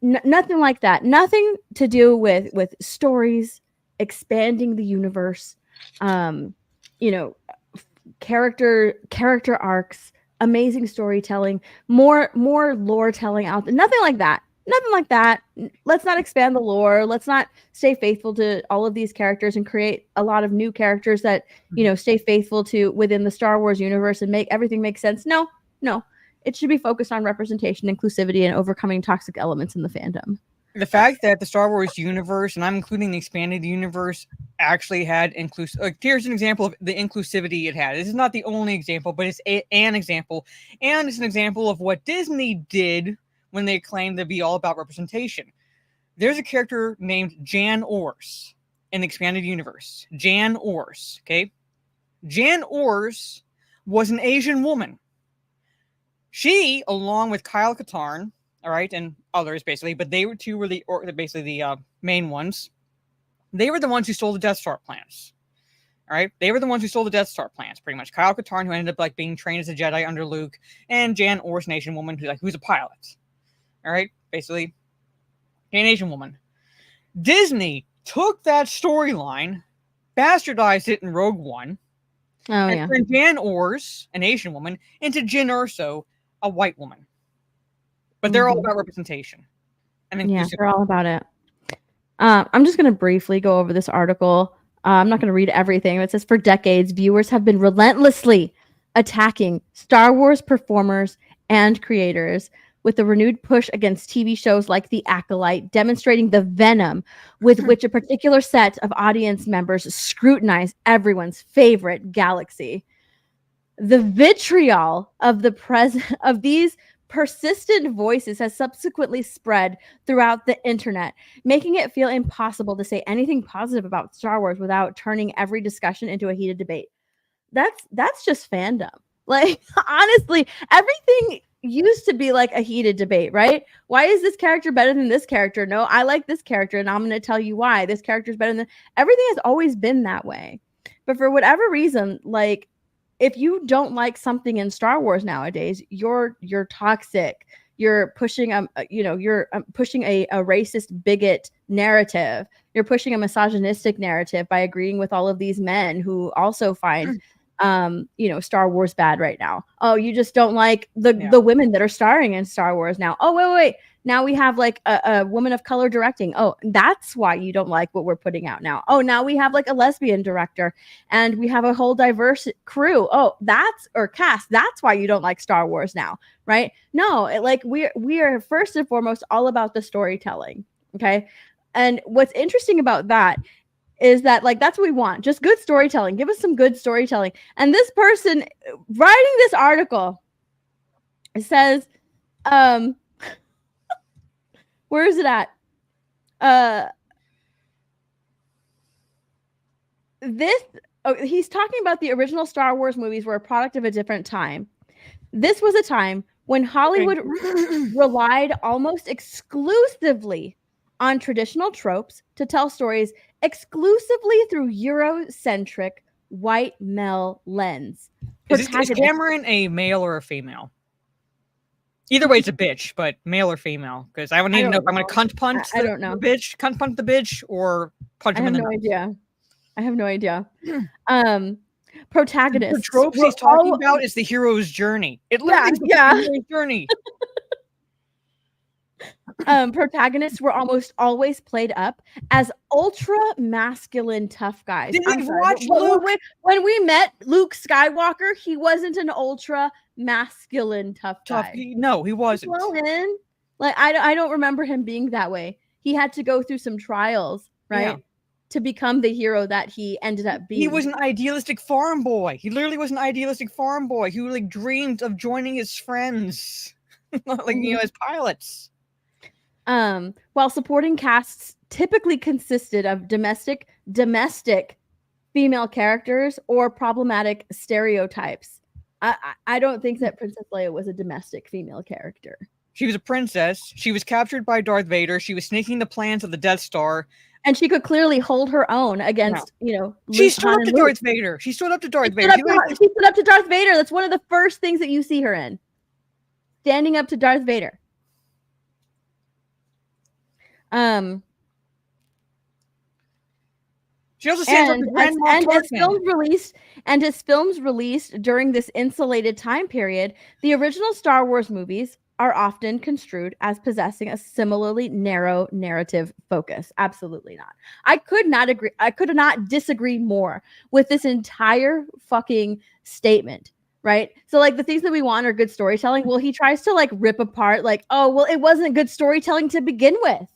Nothing like that. Nothing to do with stories, expanding the universe, character arcs, amazing storytelling, more lore telling out there. Nothing like that. Nothing like that. Let's not expand the lore. Let's not stay faithful to all of these characters and create a lot of new characters that, stay faithful to within the Star Wars universe and make everything make sense. No. It should be focused on representation, inclusivity, and overcoming toxic elements in the fandom. The fact that the Star Wars universe, and I'm including the expanded universe, actually had inclusive. Here's an example of the inclusivity it had. This is not the only example, but it's an example, and it's an example of what Disney did when they claimed to be all about representation. There's a character named Jan Ors in the expanded universe. Jan Ors, okay? Jan Ors was an Asian woman. She, along with Kyle Katarn, all right, and others basically, but they were two were the main ones. They were the ones who stole the Death Star plans. All right, they were the ones who stole the Death Star plans, pretty much. Kyle Katarn, who ended up being trained as a Jedi under Luke, and Jan Ors, an Asian woman who's a pilot. All right, basically, an Asian woman. Disney took that storyline, bastardized it in Rogue One, and turned Jan Ors, an Asian woman, into Jyn Erso, a white woman. But they're all about representation. Yeah, they're all about it. I'm just going to briefly go over this article. I'm not going to read everything. It says, for decades, viewers have been relentlessly attacking Star Wars performers and creators with a renewed push against TV shows like The Acolyte, demonstrating the venom with which a particular set of audience members scrutinize everyone's favorite galaxy. The vitriol of these persistent voices has subsequently spread throughout the internet, making it feel impossible to say anything positive about Star Wars without turning every discussion into a heated debate. That's just fandom. Like, honestly, everything used to be like a heated debate, right? Why is this character better than this character? No, I like this character, and I'm going to tell you why. This character is better than... Everything has always been that way. But for whatever reason, like, if you don't like something in Star Wars nowadays, you're toxic. You're pushing pushing a racist bigot narrative. You're pushing a misogynistic narrative by agreeing with all of these men who also find Star Wars bad right now. Oh, you just don't like the women that are starring in Star Wars now. Oh, wait. Now we have like a woman of color directing. Oh, that's why you don't like what we're putting out now. Oh, now we have like a lesbian director and we have a whole diverse crew. Oh, cast. That's why you don't like Star Wars now, right? No, we are first and foremost all about the storytelling. Okay. And what's interesting about that is that, like, that's what we want. Just good storytelling. Give us some good storytelling. And this person writing this article says, where is it at? He's talking about the original Star Wars movies were a product of a different time. This was a time when Hollywood relied almost exclusively on traditional tropes to tell stories exclusively through Eurocentric white male lens. Is Cameron a male or a female? Either way, it's a bitch, but male or female, because I would need to know if I'm going to cunt punt the bitch, or punch him in the nose. I have no idea. Protagonists. The tropes he's talking about is the hero's journey. It literally is the hero's journey. Protagonists were almost always played up as ultra masculine tough guys. When we met Luke Skywalker, he wasn't an ultra masculine tough guy. No, he wasn't. Like, I don't remember him being that way. He had to go through some trials, right? Yeah. To become the hero that he ended up being. He was an idealistic farm boy. He literally was an idealistic farm boy who like dreamed of joining his friends, as pilots. While supporting casts typically consisted of domestic female characters or problematic stereotypes. I don't think that Princess Leia was a domestic female character. She was a princess. She was captured by Darth Vader. She was sneaking the plans of the Death Star. And she could clearly hold her own against, Luke, she stood up to Darth Vader. She stood up to Darth Vader. She stood up to Darth Vader. That's one of the first things that you see her in. Standing up to Darth Vader. She also stands up to Grand Moff Tarkin. His films released during this insulated time period, the original Star Wars movies are often construed as possessing a similarly narrow narrative focus. Absolutely not. I could not agree. I could not disagree more with this entire fucking statement. Right. So like the things that we want are good storytelling. Well, he tries to like rip apart like, oh, well, it wasn't good storytelling to begin with.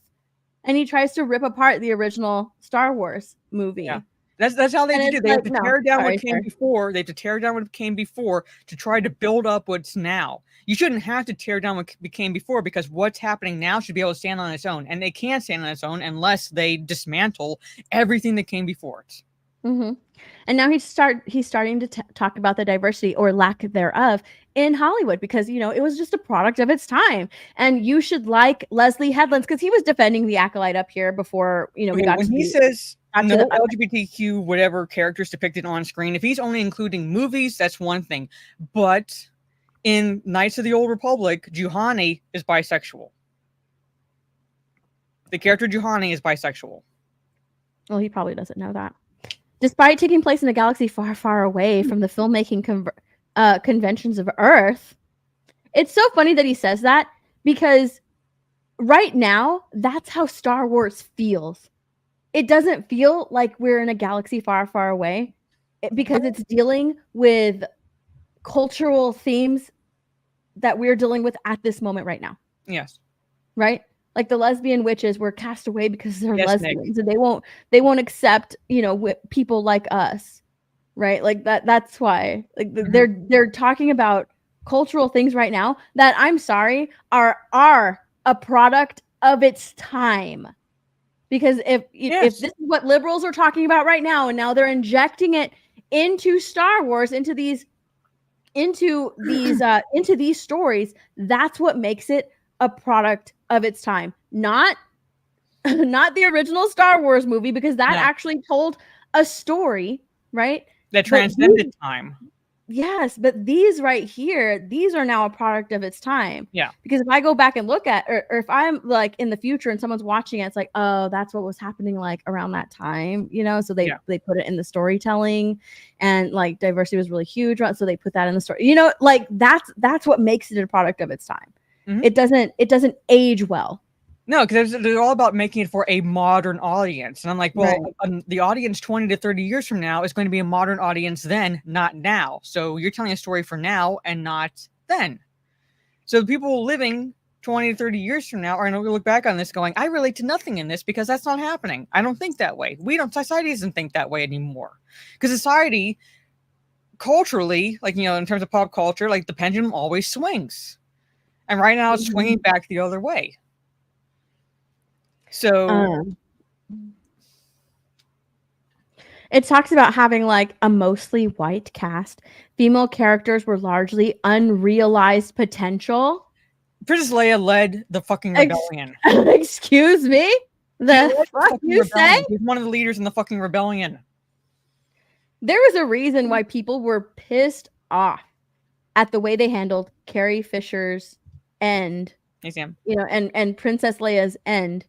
And he tries to rip apart the original Star Wars movie. Yeah. That's how they have to do. They have to tear down what came before. They have to tear down what came before to try to build up what's now. You shouldn't have to tear down what came before, because what's happening now should be able to stand on its own. And they can't stand on its own unless they dismantle everything that came before it. Mm-hmm. And now he's starting to talk about the diversity or lack thereof in Hollywood, because, you know, it was just a product of its time. And you should like Leslie Headland, because he was defending the Acolyte up here before, you know, we got when to he says no LGBTQ whatever characters depicted on screen. If he's only including movies, that's one thing. But in Knights of the Old Republic, Juhani is bisexual. The character Juhani is bisexual. Well, he probably doesn't know that. Despite taking place in a galaxy far, far away from the filmmaking conventions of Earth, it's so funny that he says that, because right now, that's how Star Wars feels. It doesn't feel like we're in a galaxy far, far away, because it's dealing with cultural themes that we're dealing with at this moment right now. Yes. Right? Like the lesbian witches were cast away because they're lesbians, and they won't accept, you know, people like us. Right? Like that's why like they're talking about cultural things right now that, I'm sorry, are a product of its time. Because if this is what liberals are talking about right now, and now they're injecting it into Star Wars, into these stories, that's what makes it a product of its time. Not the original Star Wars movie, because that actually told a story, right? That transcended time. Yes, but these right here, these are now a product of its time. Yeah. Because if I go back and look at, or if I'm like in the future and someone's watching it, it's like, oh, that's what was happening like around that time, you know? So they put it in the storytelling, and like diversity was really huge. So they put that in the story, you know, like that's what makes it a product of its time. Mm-hmm. It doesn't age well. No, because they're all about making it for a modern audience. And I'm like, well, the audience 20 to 30 years from now is going to be a modern audience then, not now. So you're telling a story for now and not then. So the people living 20 to 30 years from now are going to look back on this going, I relate to nothing in this, because that's not happening. I don't think that way. Society doesn't think that way anymore. Because society, culturally, like, you know, in terms of pop culture, like the pendulum always swings. And right now it's swinging back the other way. So it talks about having like a mostly white cast. Female characters were largely unrealized potential. Princess Leia led the fucking rebellion. Excuse me? The fuck you say? She's one of the leaders in the fucking rebellion. There was a reason why people were pissed off at the way they handled Carrie Fisher's end. Hey, Sam. You know, and Princess Leia's end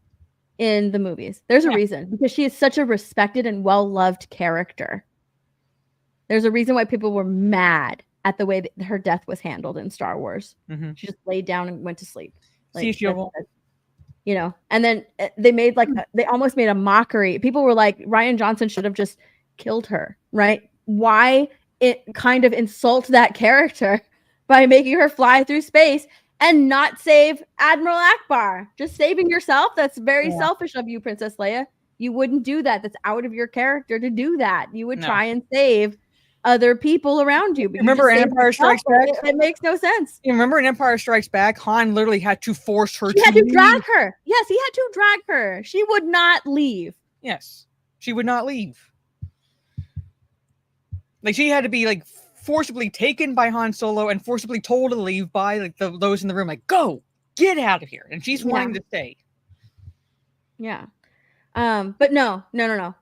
in the movies. There's a reason, because she is such a respected and well-loved character. There's a reason why people were mad at the way that her death was handled in Star Wars. Mm-hmm. She just laid down and went to sleep. Like, you know, and then they almost made a mockery. People were like, Rian Johnson should have just killed her, right? Why it kind of insult that character by making her fly through space and not save Admiral Akbar? Just saving yourself? That's very selfish of you, Princess Leia. You wouldn't do that. That's out of your character to do that. You would try and save other people around you. But remember in Empire Strikes Back? It makes no sense. You remember in Empire Strikes Back, Han literally had to force her He had to drag her. Yes, he had to drag her. She would not leave. Yes, she would not leave. Like, she had to be like forcibly taken by Han Solo and forcibly told to leave by like those in the room, like, go, get out of here. And she's wanting to stay. Yeah. But no.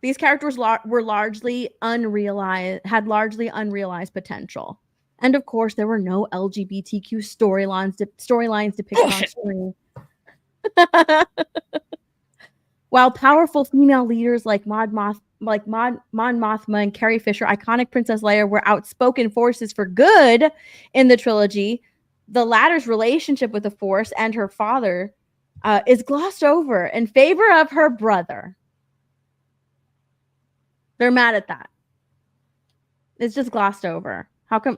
These characters were largely unrealized, had largely unrealized potential. And of course, there were no LGBTQ storylines depicted on screen. While powerful female leaders like Mon Mothma and Carrie Fisher, iconic Princess Leia, were outspoken forces for good in the trilogy, the latter's relationship with the Force and her father is glossed over in favor of her brother. They're mad at that. It's just glossed over. How come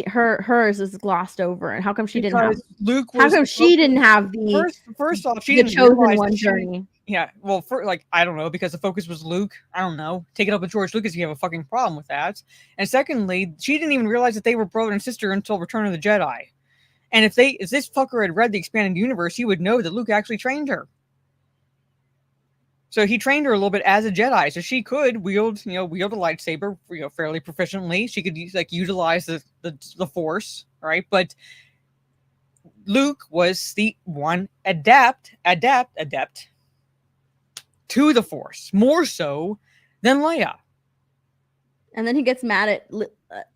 hers is glossed over, and how come she didn't have Luke how come she didn't have the first off, she the didn't chosen realize one that journey? Yeah, well, for like, I don't know, because the focus was Luke. I don't know. Take it up with George Lucas if you have a fucking problem with that. And secondly, she didn't even realize that they were brother and sister until Return of the Jedi. And if this fucker had read the expanded universe, he would know that Luke actually trained her. So he trained her a little bit as a Jedi, so she could wield a lightsaber, fairly proficiently. She could utilize the Force, right? But Luke was the one adept to the Force, more so than Leia. And then he gets mad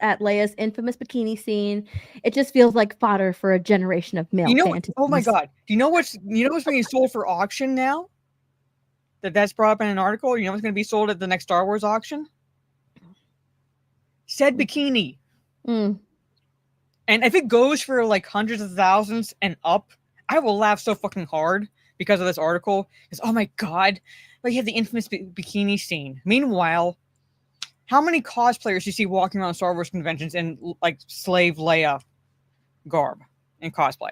at Leia's infamous bikini scene. It just feels like fodder for a generation of male fantasies. Oh my god! Do you know what's being sold for auction now? That's brought up in an article. You know what's going to be sold at the next Star Wars auction? Said bikini. Mm. And if it goes for like hundreds of thousands and up, I will laugh so fucking hard because of this article. Because, oh my god, like, you have the infamous bikini scene. Meanwhile, how many cosplayers do you see walking around Star Wars conventions in like slave Leia garb and cosplay?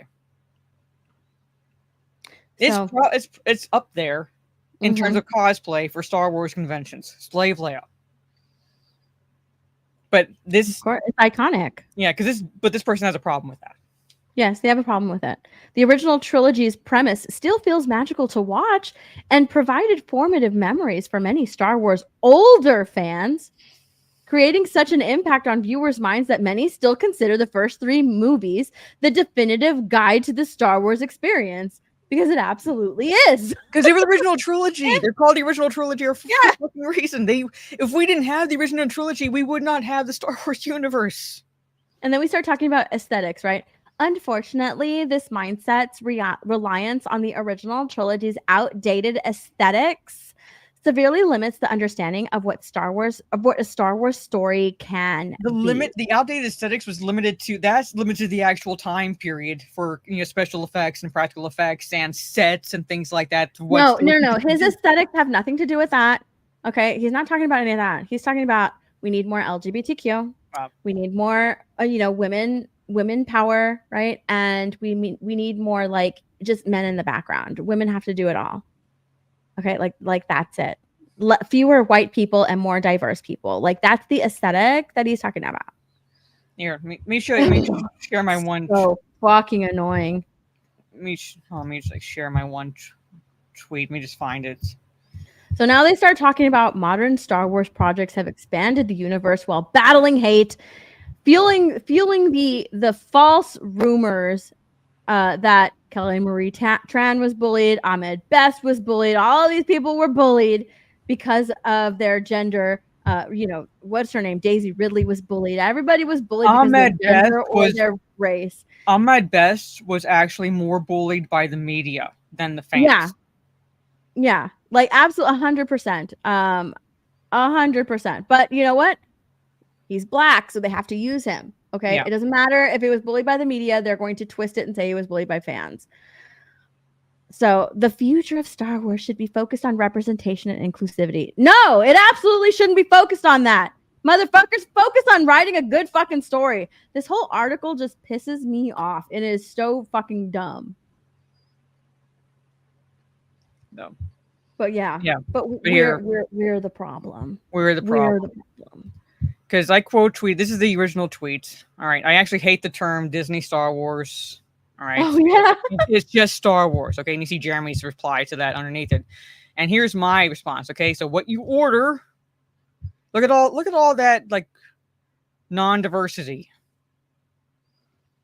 It's up there in terms of cosplay for Star Wars conventions. Slave Leia. But this, of course, it's iconic. Yeah, but this person has a problem with that. Yes, they have a problem with it. The original trilogy's premise still feels magical to watch and provided formative memories for many Star Wars older fans, creating such an impact on viewers' minds that many still consider the first 3 movies the definitive guide to the Star Wars experience. Because it absolutely is. Because they were the original trilogy. They're called the original trilogy for a fucking reason. If we didn't have the original trilogy, we would not have the Star Wars universe. And then we start talking about aesthetics, right? Unfortunately, this mindset's reliance on the original trilogy's outdated aesthetics severely limits the understanding of what a Star Wars story can be. The outdated aesthetics was limited to the actual time period for special effects and practical effects and sets and things like that. No. His aesthetics have nothing to do with that. Okay, he's not talking about any of that. He's talking about we need more LGBTQ. We need more, women power, right? And we need more like just men in the background. Women have to do it all. Okay, like that's it. Fewer white people and more diverse people. Like that's the aesthetic that he's talking about. Here, me share my one. So fucking annoying. Let me just share my one tweet. Let me just find it. So now they start talking about modern Star Wars projects have expanded the universe while battling hate, fueling the false rumors that Kelly Marie Tran was bullied, Ahmed Best was bullied, all of these people were bullied because of their gender. What's her name? Daisy Ridley was bullied. Everybody was bullied because of their gender or their race. Ahmed Best was actually more bullied by the media than the fans. Yeah, like absolutely 100%. 100%. But you know what? He's black, so they have to use him. Okay, yeah. It doesn't matter if it was bullied by the media. They're going to twist it and say he was bullied by fans. So the future of Star Wars should be focused on representation and inclusivity. No, it absolutely shouldn't be focused on that. Motherfuckers, focus on writing a good fucking story. This whole article just pisses me off. It is so fucking dumb. No. But yeah. But we're the problem. We're the problem. Because I quote tweet, this is the original tweet. All right. I actually hate the term Disney Star Wars. All right. Oh, yeah. It's just Star Wars. Okay. And you see Jeremy's reply to that underneath it. And here's my response. Okay. So what you order, look at all that like non-diversity.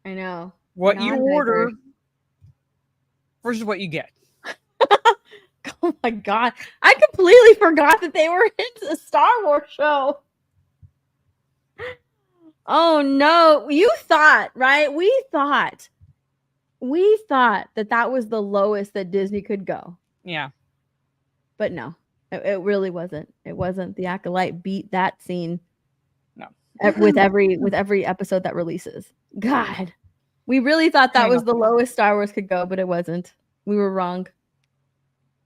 I know. What you order versus what you get. Oh my God. I completely forgot that they were into a Star Wars show. Oh no, you thought, right? We thought that was the lowest that Disney could go. Yeah. But no, it really wasn't. It wasn't. The Acolyte beat that scene. No. With every episode that releases. God. We really thought that Hang was on. the lowest Star Wars could go, but it wasn't. We were wrong.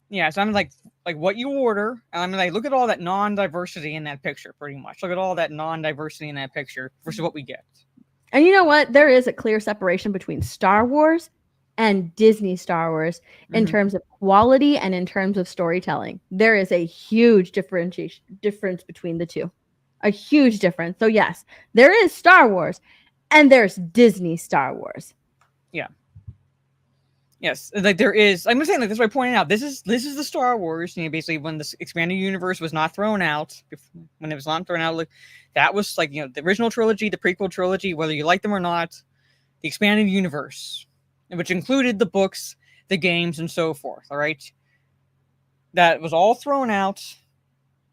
Yeah, so I'm like what you order, and I'm like, look at all that non-diversity in that picture, pretty much. Look at all that non-diversity in that picture versus what we get. And you know what? There is a clear separation between Star Wars and Disney Star Wars in terms of quality and in terms of storytelling. There is a huge difference between the two. A huge difference. So yes, there is Star Wars and there's Disney Star Wars. Yeah. Yes, like there is. I'm saying like that's what I pointed out. This is the Star Wars. Basically when this expanded universe was not thrown out, when it was not thrown out, like that was like the original trilogy, the prequel trilogy, whether you like them or not, the expanded universe, which included the books, the games, and so forth. All right, that was all thrown out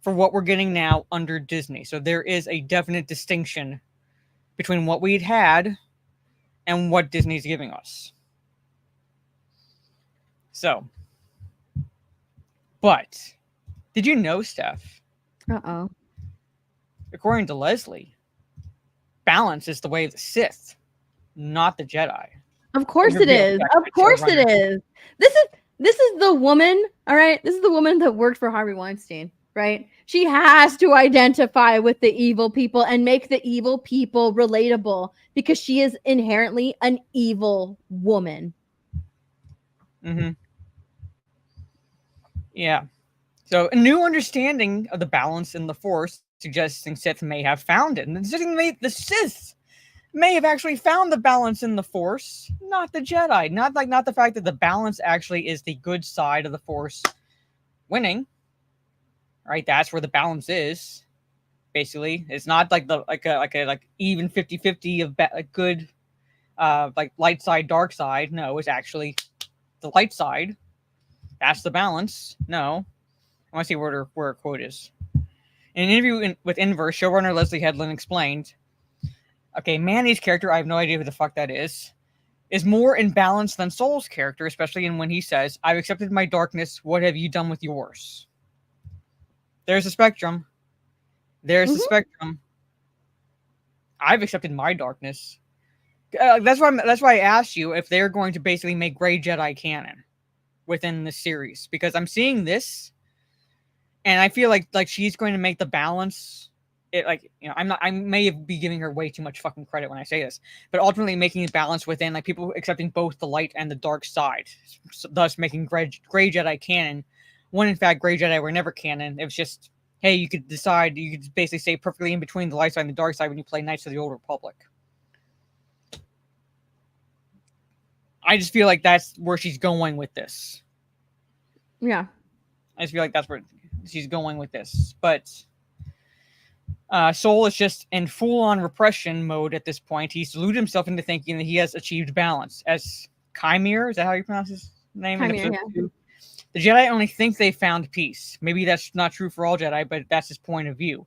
for what we're getting now under Disney. So there is a definite distinction between what we'd had and what Disney's giving us. So, but did you know, Steph? Uh-oh. According to Leslie, balance is the way of the Sith, not the Jedi. Of course it is. Of course it is. This is the woman, all right? This is the woman that worked for Harvey Weinstein, right? She has to identify with the evil people and make the evil people relatable because she is inherently an evil woman. Mm-hmm. Yeah. So a new understanding of the balance in the Force suggesting Sith may have found it. And the Sith may have actually found the balance in the Force, not the Jedi. Not the fact that the balance actually is the good side of the Force winning. Right? That's where the balance is. Basically. It's not like even 50-50 of good like light side, dark side. No, it's actually the light side. That's the balance. No. I want to see where her quote is. In an interview with Inverse, showrunner Leslie Headland explained, okay, Manny's character, I have no idea who the fuck that is more in balance than Soul's character, especially when he says, I've accepted my darkness, what have you done with yours? There's a spectrum. There's the spectrum. I've accepted my darkness. That's why I asked you if they're going to basically make Grey Jedi canon within the series, because I'm seeing this and I feel like she's going to make the balance it I may be giving her way too much fucking credit when I say this, but ultimately making the balance within like people accepting both the light and the dark side, thus making Grey Jedi canon when in fact Grey Jedi were never canon. It was just, hey, you could basically stay perfectly in between the light side and the dark side when you play Knights of the Old Republic. I just feel like that's where she's going with this. Yeah. I just feel like that's where she's going with this. But Soul is just in full-on repression mode at this point. He's deluded himself into thinking that he has achieved balance. As Chimere, is that how you pronounce his name? Chimere, yeah. The Jedi only think they found peace. Maybe that's not true for all Jedi, but that's his point of view.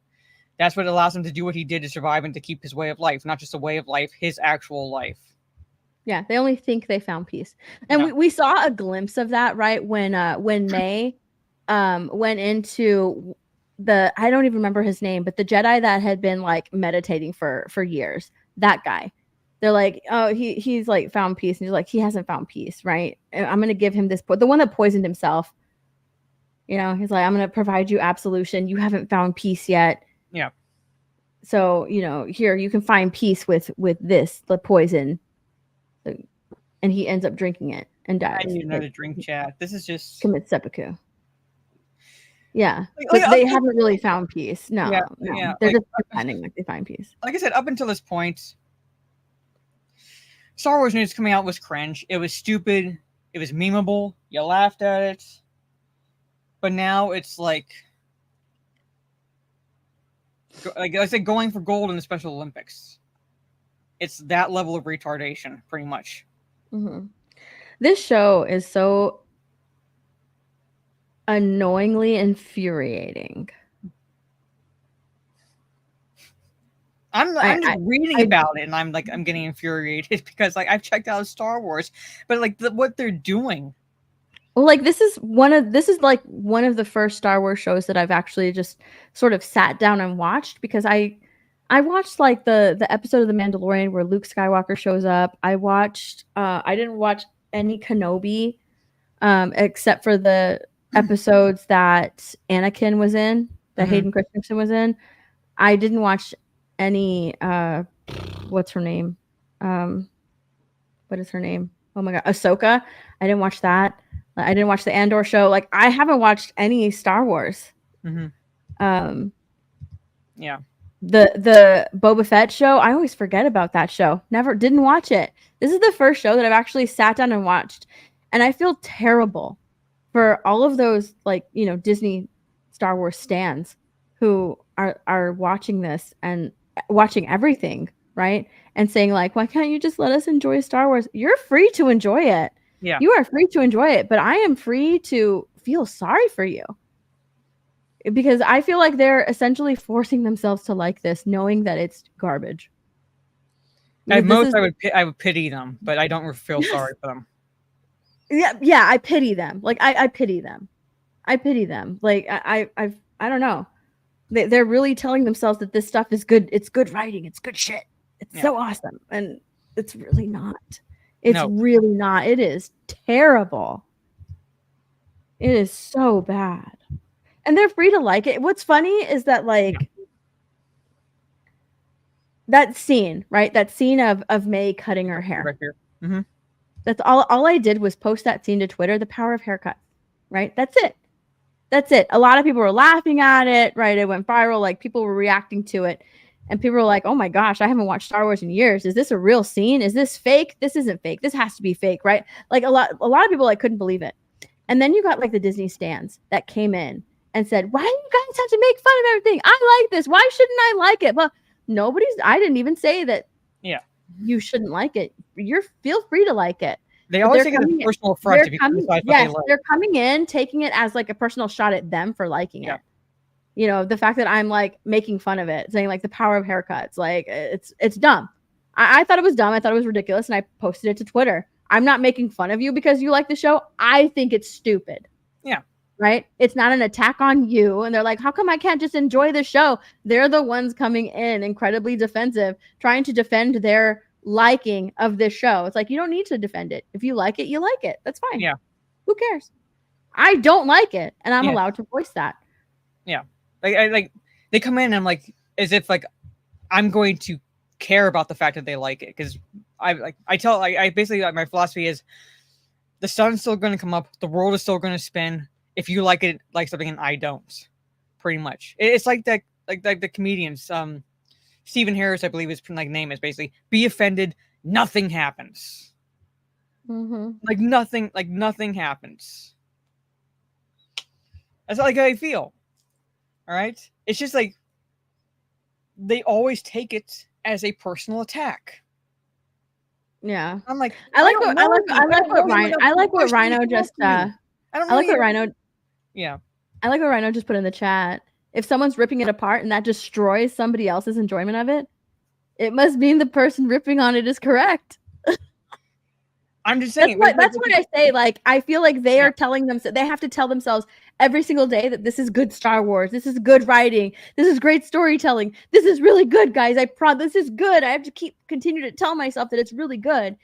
That's what allows him to do what he did to survive and to keep his way of life. Not just a way of life, his actual life. Yeah, they only think they found peace. And we saw a glimpse of that, right? When May went into I don't even remember his name, but the Jedi that had been like meditating for years, that guy. They're like, oh, he's like found peace. And he's like, he hasn't found peace, right? And I'm going to give him this, the one that poisoned himself. He's like, I'm going to provide you absolution. You haven't found peace yet. Yeah. So, here you can find peace with this, the poison. And he ends up drinking it and dies. I need another drink, chat. This is just commits seppuku. Yeah, but they haven't really found peace. No, no. They're just pretending like they find peace. Like I said, up until this point, Star Wars news coming out was cringe. It was stupid. It was memeable. You laughed at it. But now it's like I said, going for gold in the Special Olympics. It's that level of retardation, pretty much. Mm-hmm. This show is so annoyingly infuriating. I'm just reading about it, and I'm getting infuriated because I've checked out Star Wars, but what they're doing. Well, this is one of the first Star Wars shows that I've actually just sort of sat down and watched because I I watched like the episode of The Mandalorian where Luke Skywalker shows up. I watched I didn't watch any Kenobi except for the episodes that Anakin was in, that Hayden Christensen was in. I didn't watch any what's her name? What is her name? Oh my god, Ahsoka. I didn't watch that. I didn't watch the Andor show. Like I haven't watched any Star Wars. Yeah. The Boba Fett show, I always forget about that show. Didn't watch it. This is the first show that I've actually sat down and watched. And I feel terrible for all of those like, Disney Star Wars stans who are watching this and watching everything, right? And saying like, why can't you just let us enjoy Star Wars? You're free to enjoy it. Yeah. You are free to enjoy it, but I am free to feel sorry for you. Because I feel like they're essentially forcing themselves to like this, knowing that it's garbage. At most, I would pity them, but I don't feel sorry for them. Yeah, I pity them. Like I pity them. I pity them. Like I don't know. They're really telling themselves that this stuff is good. It's good writing. It's good shit. It's so awesome, and it's really not. It's really not. It is terrible. It is so bad. And they're free to like it. What's funny is that like that scene, right? That scene of May cutting her hair. Right here. That's all I did was post that scene to Twitter, the power of haircut. Right? That's it. A lot of people were laughing at it, right? It went viral, like people were reacting to it. And people were like, "Oh my gosh, I haven't watched Star Wars in years. Is this a real scene? Is this fake? This isn't fake. This has to be fake, right?" Like a lot of people like couldn't believe it. And then you got like the Disney stans that came in and said, "Why do you guys have to make fun of everything? I like this. Why shouldn't I like it?" Well, I didn't even say that. Yeah, you shouldn't like it. Feel free to like it. They always take it as a personal affront if you criticize what they like. They're coming in, taking it as like a personal shot at them for liking it. The fact that I'm like making fun of it, saying like the power of haircuts, like it's dumb. I thought it was dumb. I thought it was ridiculous, and I posted it to Twitter. I'm not making fun of you because you like the show. I think it's stupid. Yeah. Right? It's not an attack on you. And they're like, how come I can't just enjoy the show? They're the ones coming in incredibly defensive, trying to defend their liking of this show. It's like, you don't need to defend it. If you like it, you like it. That's fine. Yeah. Who cares? I don't like it, and I'm allowed to voice that. Yeah. Like they come in and I'm like, as if like I'm going to care about the fact that they like it. Because I basically like my philosophy is the sun's still going to come up. The world is still going to spin. If you like it, like something, and I don't, pretty much. It's like that, like the comedians. Stephen Harris, I believe his like name is basically be offended. Nothing happens. Like nothing happens. That's like how I feel. All right. It's just like they always take it as a personal attack. Yeah. I'm like, I like what Rhino just put in the chat. If someone's ripping it apart and that destroys somebody else's enjoyment of it, it must mean the person ripping on it is correct. I'm just saying. That's what I say. Like, I feel like they are telling them, they have to tell themselves every single day that this is good Star Wars. This is good writing. This is great storytelling. This is really good, guys. This is good. I have to continue to tell myself that it's really good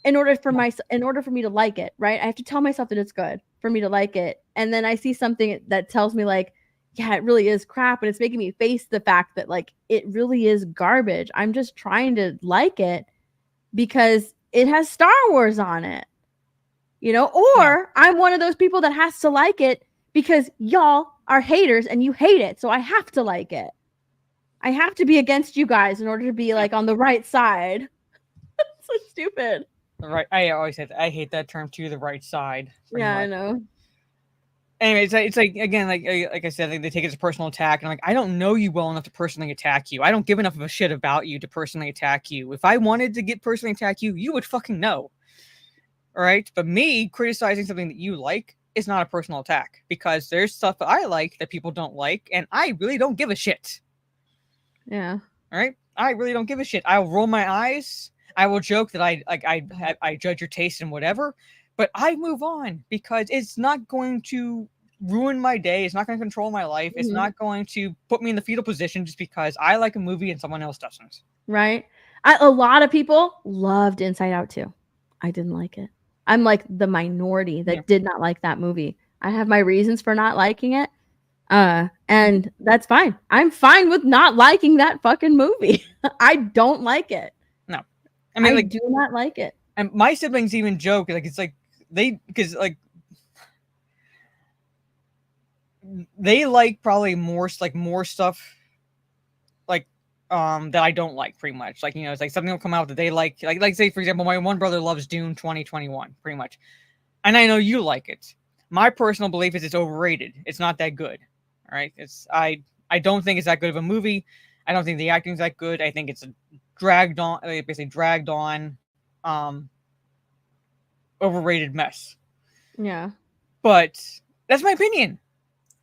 in order for me to like it, right? I have to tell myself that it's good for me to like it. And then I see something that tells me like, yeah, it really is crap. And it's making me face the fact that like, it really is garbage. I'm just trying to like it because it has Star Wars on it, or I'm one of those people that has to like it because y'all are haters and you hate it. So I have to like it. I have to be against you guys in order to be like on the right side. So stupid. Right. I always say that. I hate that term too, the right side. Yeah, I know. Anyway, it's like again, like I said, they take it as a personal attack, and I'm like, I don't know you well enough to personally attack you. I don't give enough of a shit about you to personally attack you. If I wanted to personally attack you, you would fucking know. All right, but me criticizing something that you like is not a personal attack because there's stuff that I like that people don't like, and I really don't give a shit. Yeah. All right, I really don't give a shit. I'll roll my eyes. I will joke that I judge your taste and whatever. But I move on because it's not going to ruin my day. It's not going to control my life. It's not going to put me in the fetal position just because I like a movie and someone else doesn't. Right. A lot of people loved Inside Out too. I didn't like it. I'm like the minority that did not like that movie. I have my reasons for not liking it. And that's fine. I'm fine with not liking that fucking movie. I don't like it. No. I mean, I like, do not like it. and my siblings even joke, like, it's like because like they like probably more stuff like that I don't like, pretty much. Like, it's like something will come out that they like say, for example, my one brother loves Dune 2021, pretty much. And I know you like it. My personal belief is it's overrated. It's not that good. All right. I don't think it's that good of a movie. I don't think the acting's that good. I think it's basically dragged on, overrated mess. Yeah. But that's my opinion.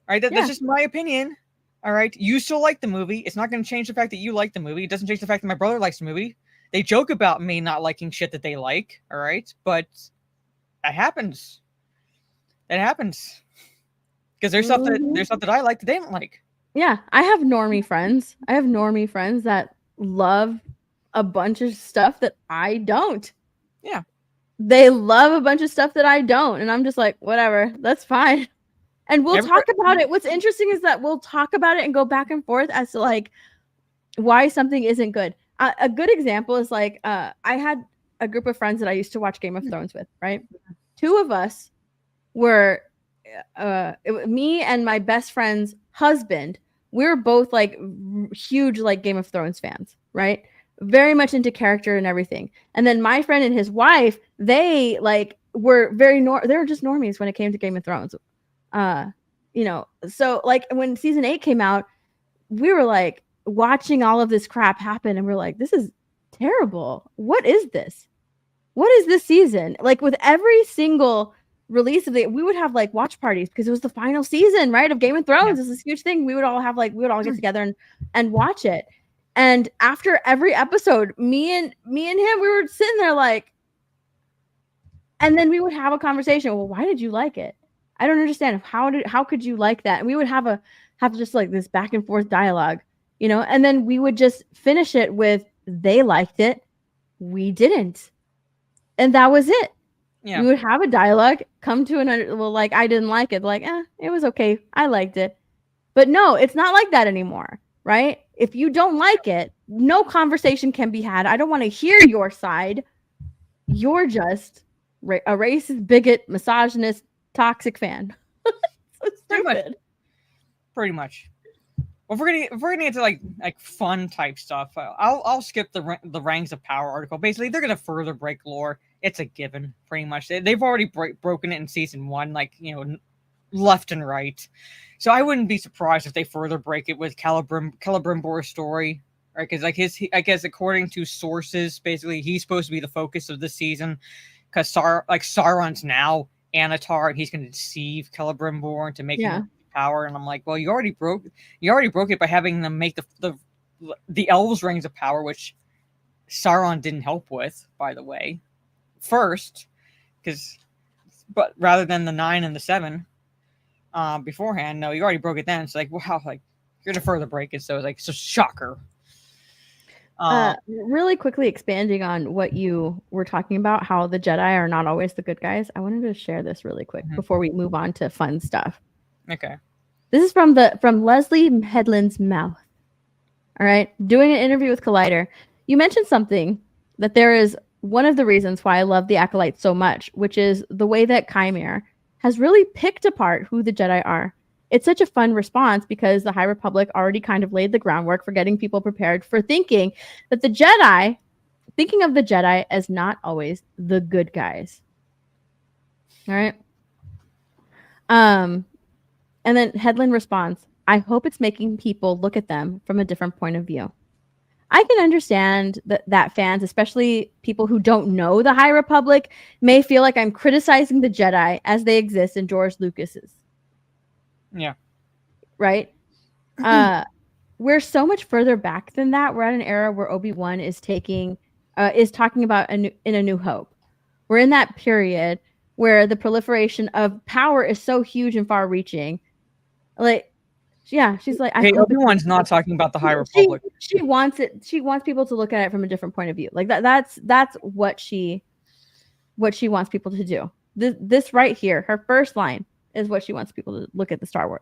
All right. That's Yeah. just my opinion. All right. You still like the movie. It's not going to change the fact that you like the movie. It doesn't change the fact that my brother likes the movie. They joke about me not liking shit that they like. All right. But that happens. It happens. Because there's stuff that I like that they don't like. Yeah. I have normie friends. That love a bunch of stuff that I don't. Yeah. They love a bunch of stuff that I don't. And I'm just like, whatever, that's fine. And we'll talk about it. What's interesting is that we'll talk about it and go back and forth as to like why something isn't good. A good example is like I had a group of friends that I used to watch Game of Thrones with, right? Two of us were me and my best friend's husband. We were both like huge like Game of Thrones fans, right? Very much into character and everything. And then my friend and his wife, they like were they were just normies when it came to Game of Thrones. So like when season 8 came out, we were like watching all of this crap happen and we're like, this is terrible. What is this? What is this season? Like with every single release of we would have like watch parties because it was the final season, right, of Game of Thrones. It's this huge thing. We would all get together and watch it. And after every episode, me and him, we were sitting there like, and then we would have a conversation. Well, why did you like it? I don't understand. How could you like that? And we would have just like this back and forth dialogue, and then we would just finish it with, they liked it, we didn't. And that was it. Yeah. We would have a dialogue, come to another, well, like, I didn't like it. Like, it was okay. I liked it. But no, it's not like that anymore, right? If you don't like it, no conversation can be had. I don't want to hear your side. You're just a racist, bigot, misogynist, toxic fan. So stupid. Pretty much. Well, if we're gonna get to like fun type stuff, I'll skip the Rings of Power article. Basically, they're gonna further break lore. It's a given, pretty much. They've already broken it in season 1, like, left and right. So I wouldn't be surprised if they further break it with Celebrimbor's story, right? Because I guess according to sources, basically he's supposed to be the focus of the season, because Sauron's now Anatar, and he's going to deceive Celebrimbor to make him power. And I'm like, well, you already broke it by having them make the elves rings of power, which Sauron didn't help with, by the way. First, but rather than the 9 and the 7 beforehand, no, you already broke it then. It's like, wow, like you're gonna further break it. So it's like, so shocker. Really quickly expanding on what you were talking about, how the Jedi are not always the good guys. I wanted to share this really quick before we move on to fun stuff. Okay. This is from Leslie Headland's mouth. All right, doing an interview with Collider, you mentioned something that there is one of the reasons why I love the Acolyte so much, which is the way that Chimera has really picked apart who the Jedi are. It's such a fun response because the High Republic already kind of laid the groundwork for getting people prepared for thinking of the Jedi as not always the good guys. All right. And then Headland responds, I hope it's making people look at them from a different point of view. I can understand that fans, especially people who don't know the High Republic, may feel like I'm criticizing the Jedi as they exist in George Lucas's. Yeah. Right? We're so much further back than that. We're at an era where Obi-Wan is talking about in A New Hope. We're in that period where the proliferation of power is so huge and far-reaching. Like, yeah, she's like, Hey, Obi-Wan's not talking about the High Republic. She wants it. She wants people to look at it from a different point of view. Like that's what she wants people to do. This right here, her first line is what she wants people to look at the Star Wars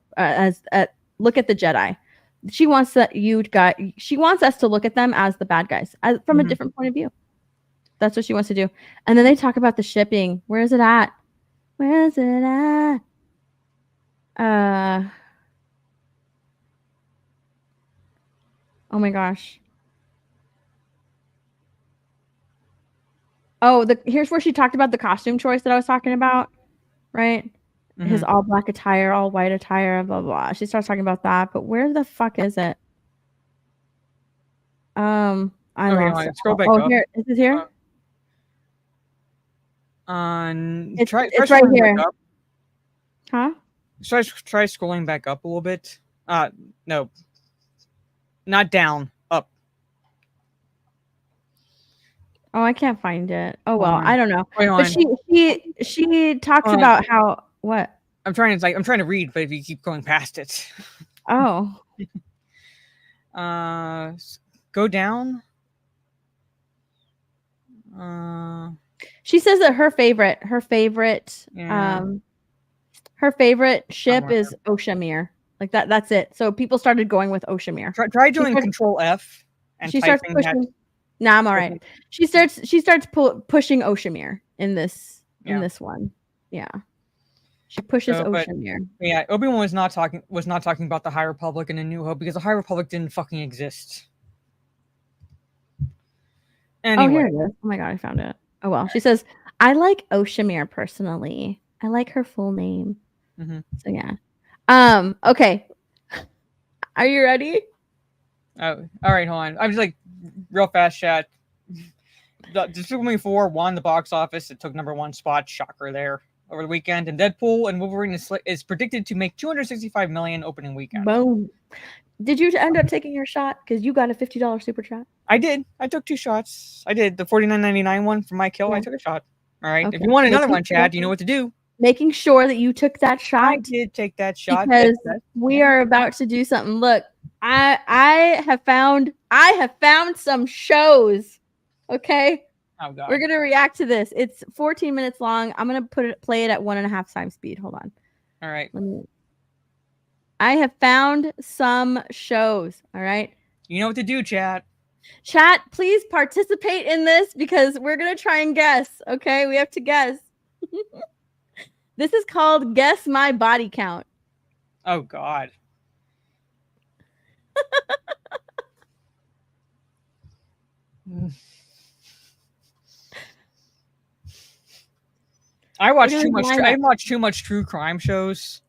look at the Jedi. She wants she wants us to look at them as the bad guys, from a different point of view. That's what she wants to do. And then they talk about the shipping. Where is it at? Where is it at? Oh my gosh. Oh, here's where she talked about the costume choice that I was talking about, right? His all black attire, all white attire, blah, blah. She starts talking about that, but where the fuck is it? I lost it. Scroll back up. Here. Is it here? It's right here. Huh? Try scrolling back up a little bit. No. Not down. Up. Oh, I can't find it. Oh well, I don't know. But she talks about how what? I'm trying to read, but if you keep going past it. Oh. Go down. She says that her favorite ship is Oshamir. Like that's it. So people started going with Oshamir. Try doing Control F and she starts pushing. Nah, I'm all right. She starts pushing Oshamir in this one. Yeah. She pushes Oshamir. Yeah, Obi-Wan was not talking about the High Republic and A New Hope because the High Republic didn't fucking exist. Anyway. Oh, here it is. Oh my god, I found it. Oh well. She says, I like Oshamir personally. I like her full name. So yeah. Okay. Are you ready? Oh, all right, hold on. I'm just like real fast chat. The Despicable 4 won the box office. It took #1 spot. Shocker there over the weekend. And Deadpool and Wolverine is predicted to make $265 million opening weekend. Boom. Did you end up taking your shot? Because you got a $50 super chat. I did. I took 2 shots. I did the $49.99 one for my kill. Yeah. I took a shot. All right. Okay. If you want another one, Chad, you know what to do. Making sure that you took that shot. I did take that shot because we are about to do something. Look, I have found some shows. Okay. Oh God. We're gonna react to this. It's 14 minutes long. I'm gonna play it at 1.5 times speed. Hold on. All right. I have found some shows. All right. You know what to do, chat. Chat, please participate in this because we're gonna try and guess. Okay, we have to guess. This is called Guess My Body Count. Oh God. I watch too much true crime shows.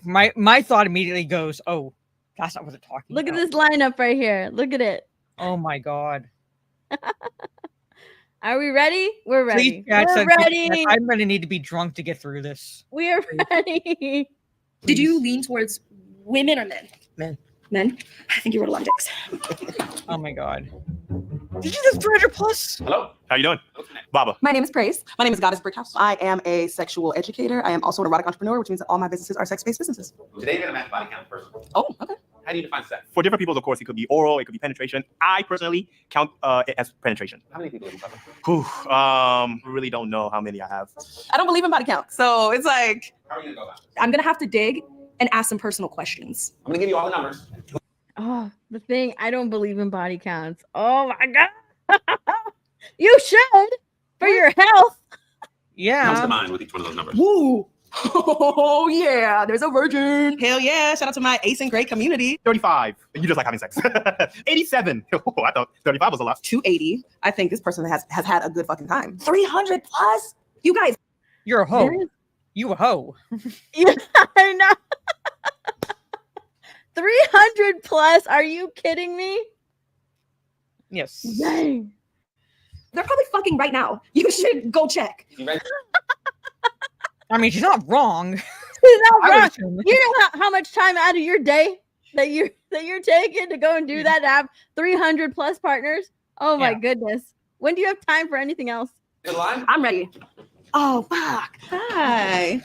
my thought immediately goes, "Oh, that's not what they're talking about." Look at this lineup right here. Look at it. Oh my God. Are we ready? We're ready. Please, we're ready. I'm going to need to be drunk to get through this. We are ready. Did you lean towards women or men? Men. Men? I think you wrote a lot of dicks. Oh my God. Did you just 300 plus? Hello. How you doing? Baba. My name is Praise. My name is Goddess Brickhouse. I am a sexual educator. I am also an erotic entrepreneur, which means that all my businesses are sex-based businesses. Today we're gonna match body count first. Oh, okay. How do you define sex? For different people, of course, it could be oral, it could be penetration. I personally count it as penetration. How many people have you fucked? Really don't know how many I have. I don't believe in body count, so it's like. How are you gonna go about it? I'm gonna have to dig and ask some personal questions. I'm gonna give you all the numbers. Oh, the thing, I don't believe in body counts. Oh my God. You should for your health. Yeah. Comes to mind with each one of those numbers. Woo. Oh yeah, there's a virgin. Hell yeah! Shout out to my ace and great community. 35. You just like having sex. 87. Oh, I thought 35 was a lot. 280. I think this person has had a good fucking time. 300 plus. You guys. You're a hoe. You a hoe. Yeah, I know. 300 plus. Are you kidding me? Yes. Dang. They're probably fucking right now. You should go check. You ready? I mean, she's not wrong. She's not wrong. You know how much time out of your day that you're taking to go and do that to have 300 plus partners? Oh my goodness. When do you have time for anything else? Good line? I'm ready. Oh, fuck. Hi.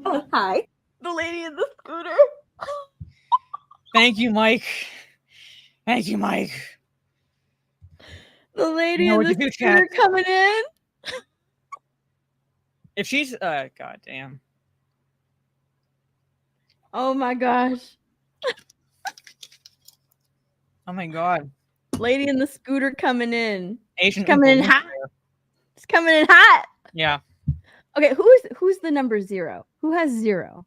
Oh, hi. The lady in the scooter. Thank you, Mike. Thank you, Mike. The lady You know in what the to do, scooter chat. coming in. If she's god damn. Oh my gosh. Oh my god. Lady in the scooter coming in. Asian coming in Oompa Loompa hot. there. It's coming in hot. Yeah. Okay, who's the number 0? Who has 0?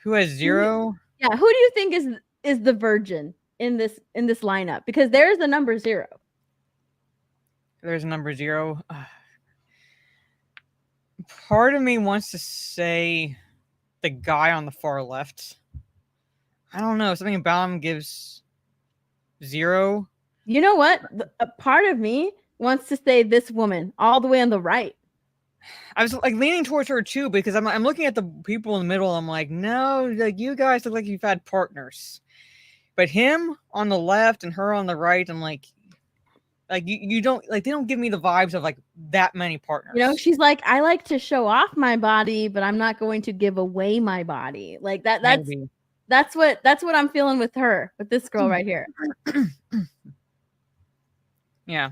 Who has 0? Yeah, who do you think is the virgin in this lineup? Because there's the number 0. There's a number 0. Part of me wants to say the guy on the far left. I don't know. Something about him gives 0. You know what? A part of me wants to say this woman all the way on the right. I was like leaning towards her too because I'm looking at the people in the middle. I'm like, no, like you guys look like you've had partners, but him on the left and her on the right, I'm like you don't like they don't give me the vibes of like that many partners. You know, she's like, I like to show off my body, but I'm not going to give away my body. Like that's Maybe. that's what I'm feeling with her, with this girl right here. Yeah.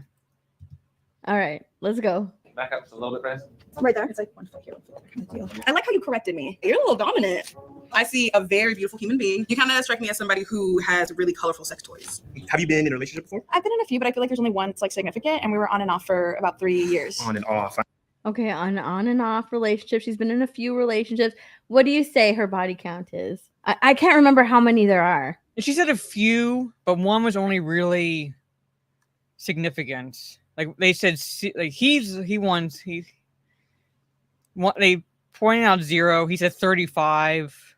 All right, let's go. Back up just a little bit, friends. Right there. It's like 1 foot here, 1 foot there kind of deal. I like how you corrected me. You're a little dominant. I see a very beautiful human being. You kind of strike me as somebody who has really colorful sex toys. Have you been in a relationship before? I've been in a few, but I feel like there's only one that's like significant, and we were on and off for about 3 years. On and off. Okay, on and off relationships. She's been in a few relationships. What do you say her body count is? I can't remember how many there are. She said a few, but one was only really significant. Like they said, like they pointed out 0. He said 35.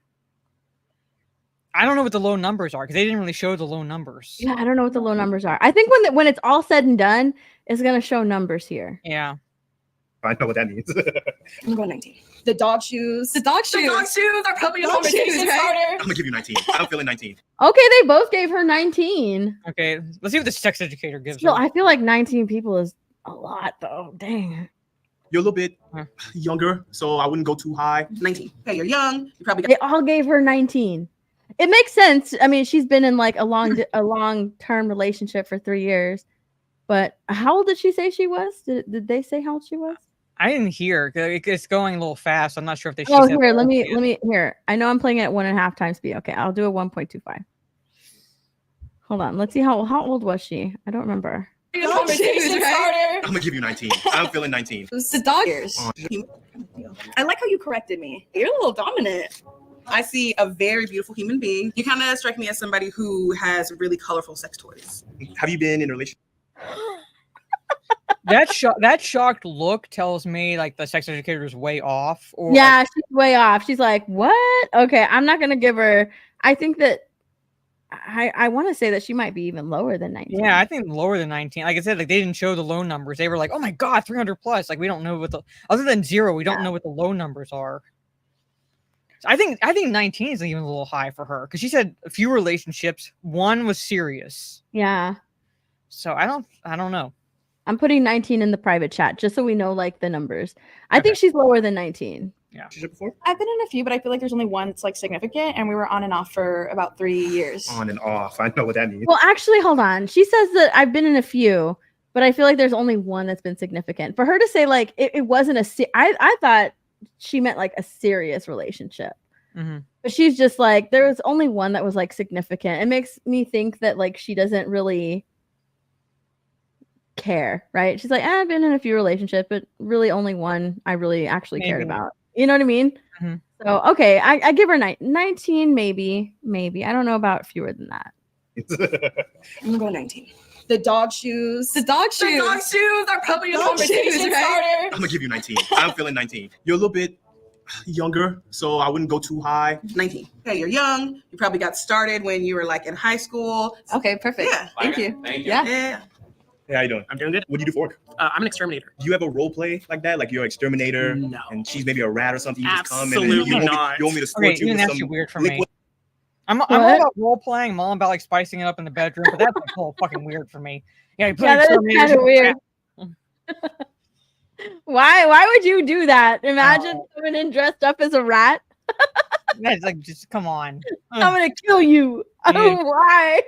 I don't know what the low numbers are because they didn't really show the low numbers. Yeah, I don't know what the low numbers are. I think when it's all said and done, it's gonna show numbers here. Yeah. I know what that means. I'm going 19. The dog shoes. The dog shoes. The dog shoes are probably a Dog shoes, conversation right? starter. I'm gonna give you 19. I'm feeling 19. Okay, they both gave her 19. Okay, let's see what the sex educator gives Still, her. I feel like 19 people is a lot though. Dang. You're a little bit Huh. younger, so I wouldn't go too high. 19. Okay, you're young. You probably They got all gave her 19. It makes sense. I mean, she's been in like a long-term relationship for 3 years. But how old did she say she was? Did they say how old she was? I didn't hear. It's going a little fast. I'm not sure if they. Oh, said here, let both me yet. here. I know I'm playing it at 1.5 times speed. Okay, I'll do a 1.25. Hold on. Let's see how old was she? I don't remember. a conversation starter. I'm gonna give you 19. I'm feeling 19. The dog ears. Oh. I like how you corrected me. You're a little dominant. I see a very beautiful human being. You kind of strike me as somebody who has really colorful sex toys. Have you been in a relationship? That shocked look tells me like the sex educator is way off. Or Yeah, like, she's way off. She's like, what? Okay, I'm not gonna give her. I think that I want to say that she might be even lower than 19. yeah, I think lower than 19. Like I said, like they didn't show the low numbers. They were like, oh my god, 300 plus. Like we don't know what the other than 0, we don't know what the low numbers are. So I think 19 is even a little high for her because she said a few relationships. One was serious. Yeah. So I don't know. I'm putting 19 in the private chat just so we know like the numbers. I think she's lower than 19. Yeah. Relationship before? I've been in a few, but I feel like there's only one that's like significant, and we were on and off for about 3 years. On and off. I know what that means. Well, actually, hold on. She says that I've been in a few, but I feel like there's only one that's been significant. For her to say like it wasn't I thought she meant like a serious relationship. Mm-hmm. But she's just like, there was only one that was like significant. It makes me think that like she doesn't really care, right? She's like, I've been in a few relationships, but really only one I really actually cared about. You know what I mean? Mhm. So okay, I give her 19, maybe. I don't know about fewer than that. I'm gonna go 19. The dog shoes. The dog shoes. The dog shoes are probably a Dog shoes, conversation right? starter. I'm gonna give you 19. I'm feeling 19. You're a little bit younger, so I wouldn't go too high. 19. Okay, you're young. You probably got started when you were like in high school. Okay, perfect. Yeah. Thank you. Thank you. Yeah. Yeah. Hey, how you doing? I'm doing good. What do you do for work? I'm an exterminator. Do you ever role play like that? Like you're an exterminator No. and she's maybe a rat or something? You just come and then Absolutely you want not. me to squirt Okay, you even with that's some too weird for me. liquid? I'm all What? about role playing. I'm all about like spicing it up in the bedroom, but that's like, a little fucking weird for me. Yeah, you put Yeah, that is exterminators kind of in- weird. Why would you do that? Imagine coming in dressed up as a rat. That's like, just come on. I'm gonna kill you. Yeah. Oh, why?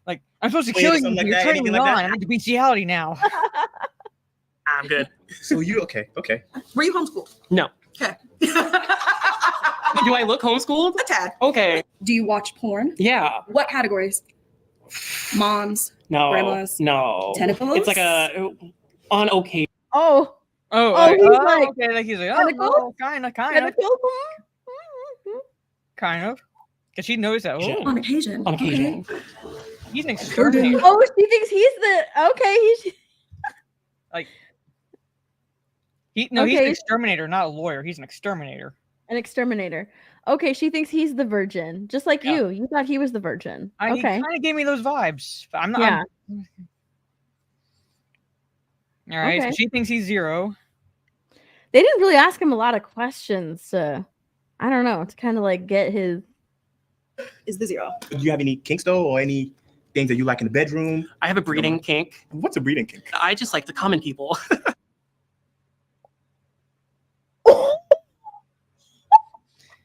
Like, I'm supposed to Wait, kill you. something like You're that, turning me anything like on. that? I need bestiality now. I'm good. So you okay? Were you homeschooled? No. Okay. Do I look homeschooled? A tad. Okay. Do you watch porn? Yeah. What categories? Moms. No. Grandmas? No. Tentacles? It's like a on occasion. Oh, Oh, he's like, okay. Like he's like, tentacles? oh, kind of. tentacles? Kind of. Because she knows that. Yeah. Oh, On occasion. On occasion. he's an exterminator. Oh, she thinks he's the he's Like, he's an Okay. exterminator, not a lawyer. He's an exterminator. an exterminator. Okay, she thinks he's the virgin, just like Yeah. you. You thought he was the virgin. He Okay, kind of gave me those vibes. But I'm not. yeah. All right. Okay. So she thinks he's 0. They didn't really ask him a lot of questions. I don't know, to kind of like get his. Is the 0. Do you have any kinks though, or any things that you like in the bedroom? I have a breeding kink. What's a breeding kink? I just like to come in people.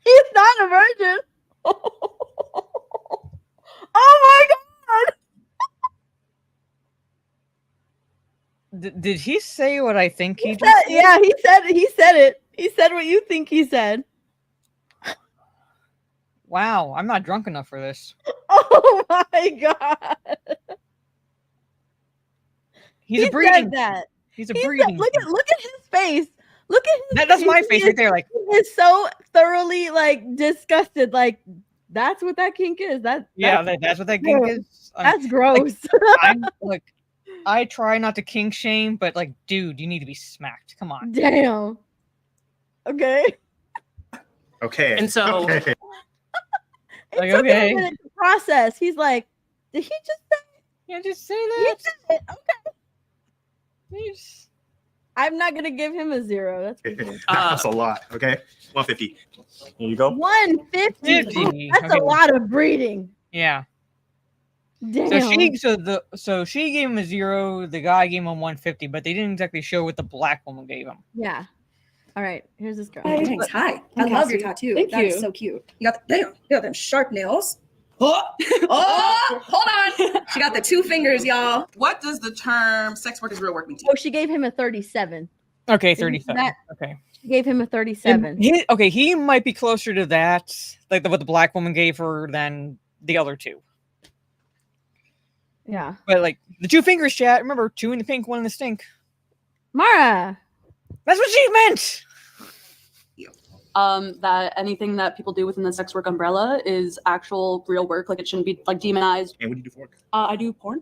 He's not a virgin. Oh my god! Did he say what I think he just Said- said? yeah, he said it. He said what you think he said. Wow, I'm not drunk enough for this. Oh my god! He's He a breeding. said that. He's a He said- breeding. look at his face. Look at his That's my He face is- right there. Like, He is so thoroughly like disgusted. Like that's what that kink is. yeah, that's what that kink gross. is. That's gross. I'm like, I try not to kink shame, but like, dude, you need to be smacked. Come on. Damn. Okay. Okay. And so- Okay. It Like, took him okay. a minute to process. He's like, did he just say Yeah, just say he that. said it? Okay. Please. I'm not gonna give him a 0. That's for sure. That's a lot. Okay. 150. Here you go. 150. 50. That's Okay. a lot of breeding. Yeah. Damn. So she gave him a 0. The guy gave him 150, but they didn't exactly show what the black woman gave him. Yeah. All right. Here's this girl. Thanks. Hi. I love your tattoo. Thank That is you. so cute. You got them sharp nails. Oh, hold on. She got the 2 fingers, y'all. What does the term sex work is real work mean to you? Oh, she gave him a 37. Okay, Isn't 37. that- Okay. She gave him a 37. He might be closer to that, like what the black woman gave her, than the other 2. Yeah. But like the 2 fingers, chat. Remember, 2 in the pink, 1 in the stink. Mara. That's what she meant. That anything that people do within the sex work umbrella is actual real work. Like it shouldn't be like demonized. And what do you do for work? I do porn.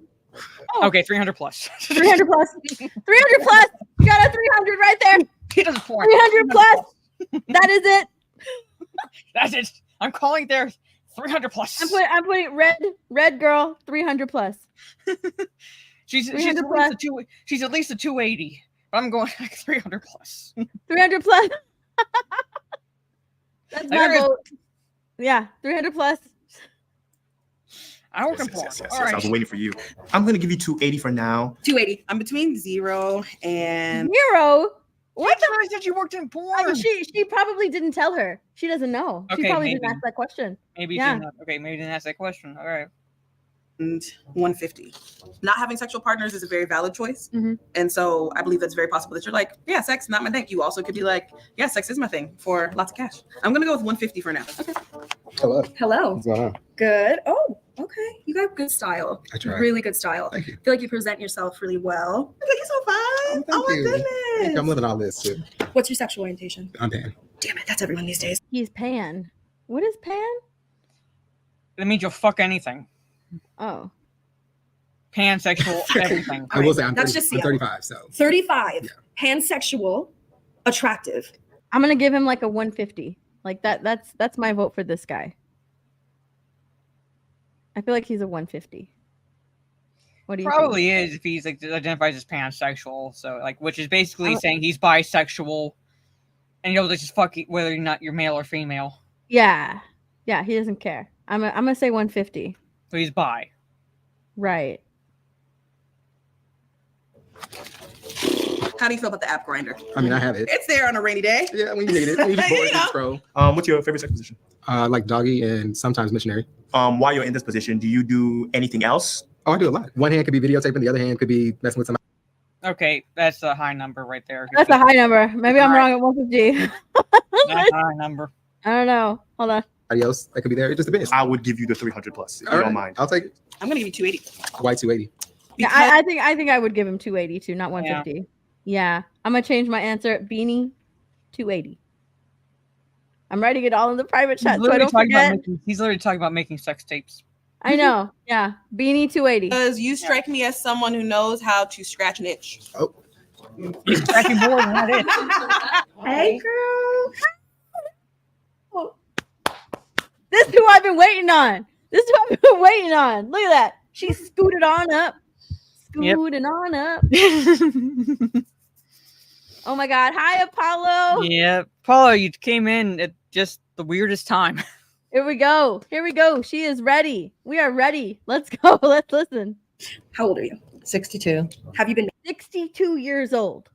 Okay, 300 plus. 300 plus. 300 plus. You got a 300 right there. He does porn. 300 plus. That is it. That's it. I'm calling there 300 plus. I'm putting red girl 300 plus. She's 300 at least a she's at least a 280. But I'm going like 300 plus. 300 plus. That's my There is- vote. Yeah, 300 plus. I work in porn. All I right. was waiting for you. I'm gonna give you 280 for now. 280. I'm between 0 and 0. What the hell said you worked in porn? She probably didn't tell her. She doesn't know. She Okay, probably maybe. didn't ask that question. Maybe Yeah. she didn't. Okay, maybe didn't ask that question. All right. 150. Not having sexual partners is a very valid choice. Mhm. And so I believe that's very possible that you're like, yeah, sex, not my thing. You also could be like, yeah, sex is my thing for lots of cash. I'm going to go with 150 for now. Okay. Hello. Hello. What's going on? Good. Oh, okay. You got good style. I tried. Really good style. Thank you. I feel like you present yourself really well. I think you're so fine. Thank Oh my you. goodness. I'm living all this too. What's your sexual orientation? I'm Dan. Damn it, that's everyone these days. He's pan. What is pan? That means you'll fuck anything. Oh. Pansexual, everything. I will say I'm, That's 30, just I'm Seattle. 35, so 35. Yeah. Pansexual, attractive. I'm gonna give him like a 150. Like that's my vote for this guy. I feel like he's a 150. What do you Probably think? is if he's like identifies as pansexual. So like, which is basically Oh. saying he's bisexual, and you'll just fuck whether or not you're male or female. Yeah. Yeah, he doesn't care. I'm gonna say 150. So he's bi. Right. How do you feel about the app Grinder? I mean, I have it. It's there on a rainy day. Yeah, when you need it. When you just bored, you scroll. What's your favorite sex position? Like doggy and sometimes missionary. While you're in this position, do you do anything else? Oh, I do a lot. One hand could be videotaping, the other hand could be messing with somebody. Okay, that's a high number right there. That's a high number. Maybe I'm wrong at 150. That's a high number. I don't know. Hold on. Anybody else that could be there? It just depends. I would give you the 300 plus if All you right, don't mind. I'll take it. I'm gonna give you 280. Why 280? Yeah, I think I would give him 280 too, not 150. Yeah. I'm gonna change my answer. Beanie, 280. I'm writing it all in the private chat so I don't forget. He's literally talking about making sex tapes. I know. Yeah. Beanie, 280. Because you strike me as someone who knows how to scratch an itch. Oh. He's cracking more than that is. Hey, girl. This is who I've been waiting on. This is who I've been waiting on. Look at that. She scooted on up. Scooting on up. Oh my God. Hi, Apollo. Yeah, Apollo, you came in at just the weirdest time. Here we go. Here we go. She is ready. We are ready. Let's go. Let's listen. How old are you? 62. Have you been 62 years old.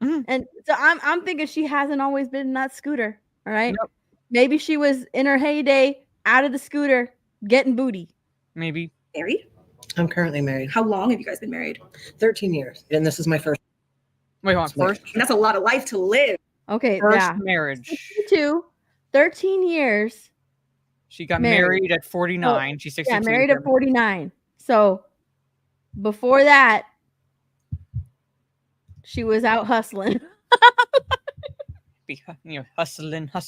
And so I'm thinking she hasn't always been in that scooter. All right. Nope. Maybe she was in her heyday out of the scooter getting booty. Maybe. married? I'm currently married. How long have you guys been married? 13 years. And this is my first. Wait, hold on. First, And that's a lot of life to live. Okay. first Yeah. marriage. 62, 13 years. She got Married. married at 49. She's 62. Yeah, married at 49. So before that, she was out hustling. Hustling.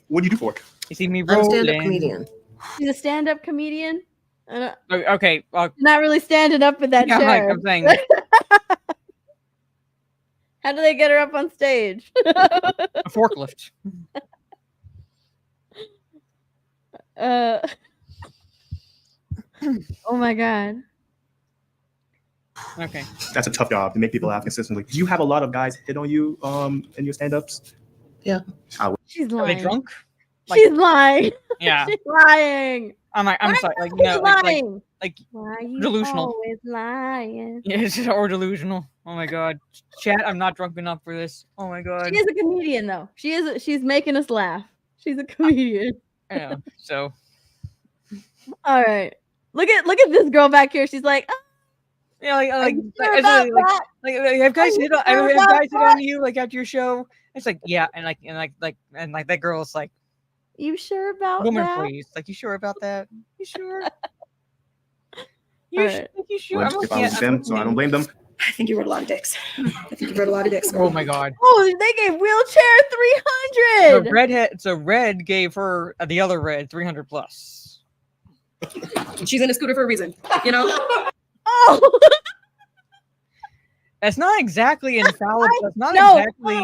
What do you do for work? You see me I'm a rolling. stand-up comedian. She's a stand-up comedian. Okay. Not really standing up in that Yeah, chair. I'm saying. How do they get her up on stage? A forklift. Oh my God. Okay. That's a tough job to make people laugh consistently. Do you have a lot of guys hit on you in your stand-ups? Yeah. She's Are lying. they drunk? She's lying. Yeah. She's lying. I'm sorry. Like, She's lying. Like Why are you delusional. always lying? Yeah, or delusional. Oh my God. Chat, I'm not drunk enough for this. Oh my God. She is a comedian, though. She's making us laugh. She's a comedian. Yeah. So. All right. Look at this girl back here. She's like, oh, Yeah, sure about that? have guys Are you hit on, sure have about guys hit on that? you like after your show? It's like yeah, and that girl's like, you sure about woman, that? please. Like, you sure about that? You sure? Alright. You sure? Well, if I was them, so I don't blame them. I think you wrote a lot of dicks. I think you wrote a lot of dicks. Oh my God. Oh, they gave wheelchair 300. So Red gave her the other Red 300 plus. She's in a scooter for a reason, you know? Oh, That's not exactly infallible. That's not no. exactly.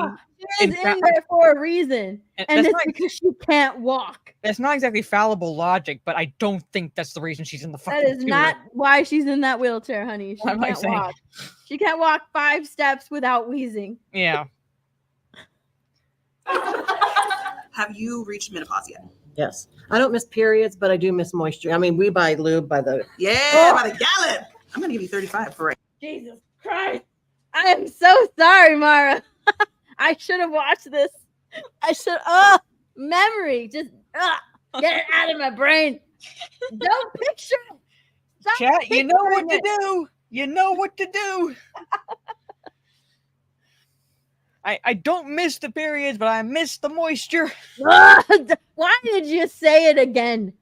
She is in there for a reason. And that's it's not, because she can't walk. that's not exactly fallible logic, but I don't think that's the reason she's in the fucking. That is scooter. not why she's in that wheelchair, honey. She What am I can't saying? walk. She can't walk 5 steps without wheezing. Yeah. Have you reached menopause yet? Yes. I don't miss periods, but I do miss moisture. I mean, we buy lube by the. Yeah, by the gallon. I'm gonna give you 35 for it. Jesus Christ. I am so sorry, Mara. I should have watched this. Memory. Just get it out of my brain. Don't picture it. Stop Chat, you know what to picturing it. do. You know what to do. I don't miss the periods, but I miss the moisture. Why did you say it again?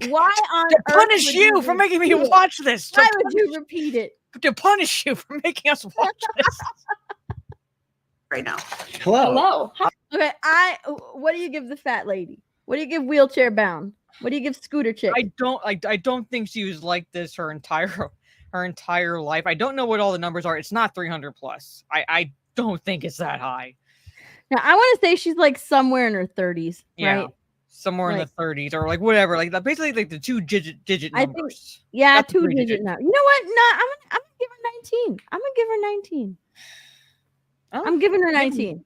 Why on To earth punish would you for making me repeat it? watch this. Why would you repeat it? To punish you for making us watch this. Right now. Hello. Okay, what do you give the fat lady? What do you give wheelchair bound? What do you give scooter chick? I don't think she was like this her entire life. I don't know what all the numbers are. It's not 300 plus. I don't think it's that high. Now I want to say she's like somewhere in her 30s, Yeah. right? Somewhere in the 30s or like whatever. Like basically like the digit I think- numbers. Yeah, Not the 2 3-digit. digit now. You know what? No, I'm gonna give her 19. I'm gonna give her 19. Oh, I'm giving her 19.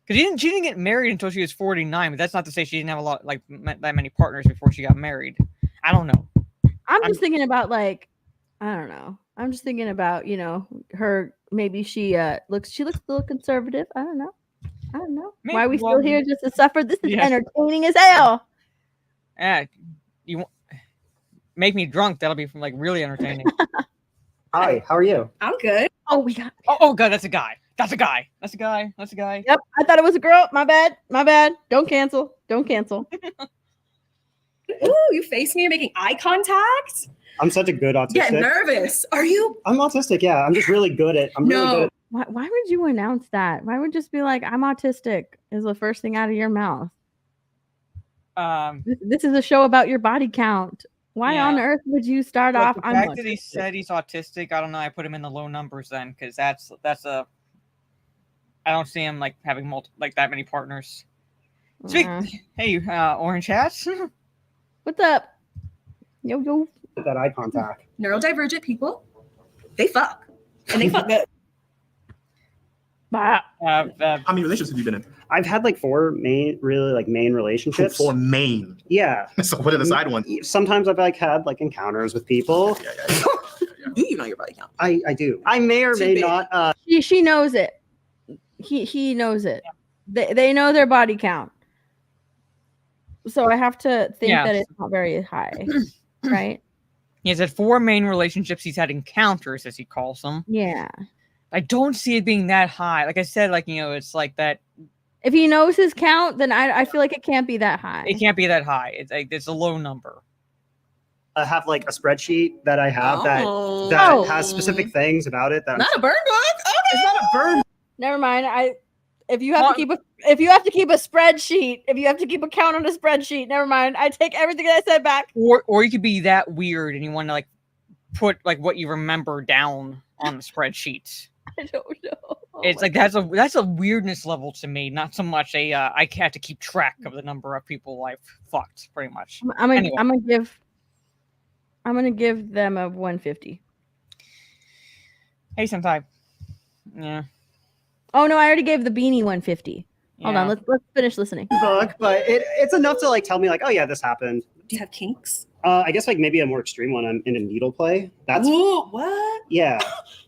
Because she didn't get married until she was 49, but that's not to say she didn't have a lot that many partners before she got married. I don't know. I'm just thinking about like, I don't know. I'm just thinking about, her. Maybe she looks a little conservative. I don't know. Why are we still here just to suffer? This is entertaining as hell. Yeah, make me drunk. That'll be like really entertaining. Hi, how are you? I'm good. Oh, we got. Oh, God, that's a guy. That's a guy. Yep, I thought it was a girl. My bad. Don't cancel. Ooh, you face me. You're making eye contact. I'm such a good autistic. Get nervous. Are you? I'm autistic. Yeah, I'm just really good at. Really good at. Why would you announce that? Why would you just be like, I'm autistic is the first thing out of your mouth? This is a show about your body count. Why on earth would you start off? The fact that he said he's autistic, I don't know. I put him in the low numbers then, because that's a. I don't see him like having that many partners. Hey, Orange Hats. What's up? Yo. That eye contact. Neurodivergent people, they fuck, and they fuck good. How many relationships have you been in? I've had like 4 main relationships. 4 main. Yeah. So what are the side ones? Sometimes I've had encounters with people. Yeah. Do you know your body count? I do. I may or may not. She knows it. He knows it. They know their body count. So I have to think that it's not very high, right? He has had 4 main relationships. He's had encounters, as he calls them. Yeah. I don't see it being that high. Like I said, it's like that. If he knows his count, then I feel like it can't be that high. It can't be that high. It's a low number. I have like a spreadsheet that I have that has specific things about it. Not a burn book. Okay. It's not a burn. Never mind. If you have to keep a spreadsheet, if you have to keep a count on a spreadsheet, never mind. I take everything that I said back. Or you could be that weird and you want to like put like what you remember down on the spreadsheet. I don't know. It's like that's a weirdness level to me, not so much I have to keep track of the number of people I've fucked, pretty much. I'm gonna give them a 150. Hey, Sentai. Yeah. Oh no, I already gave the beanie 150. Yeah. Hold on, let's finish listening. Book, but it's enough to like tell me like, oh yeah, this happened. Do you have kinks? I guess like maybe a more extreme one. I'm into needle play. That's what? Yeah.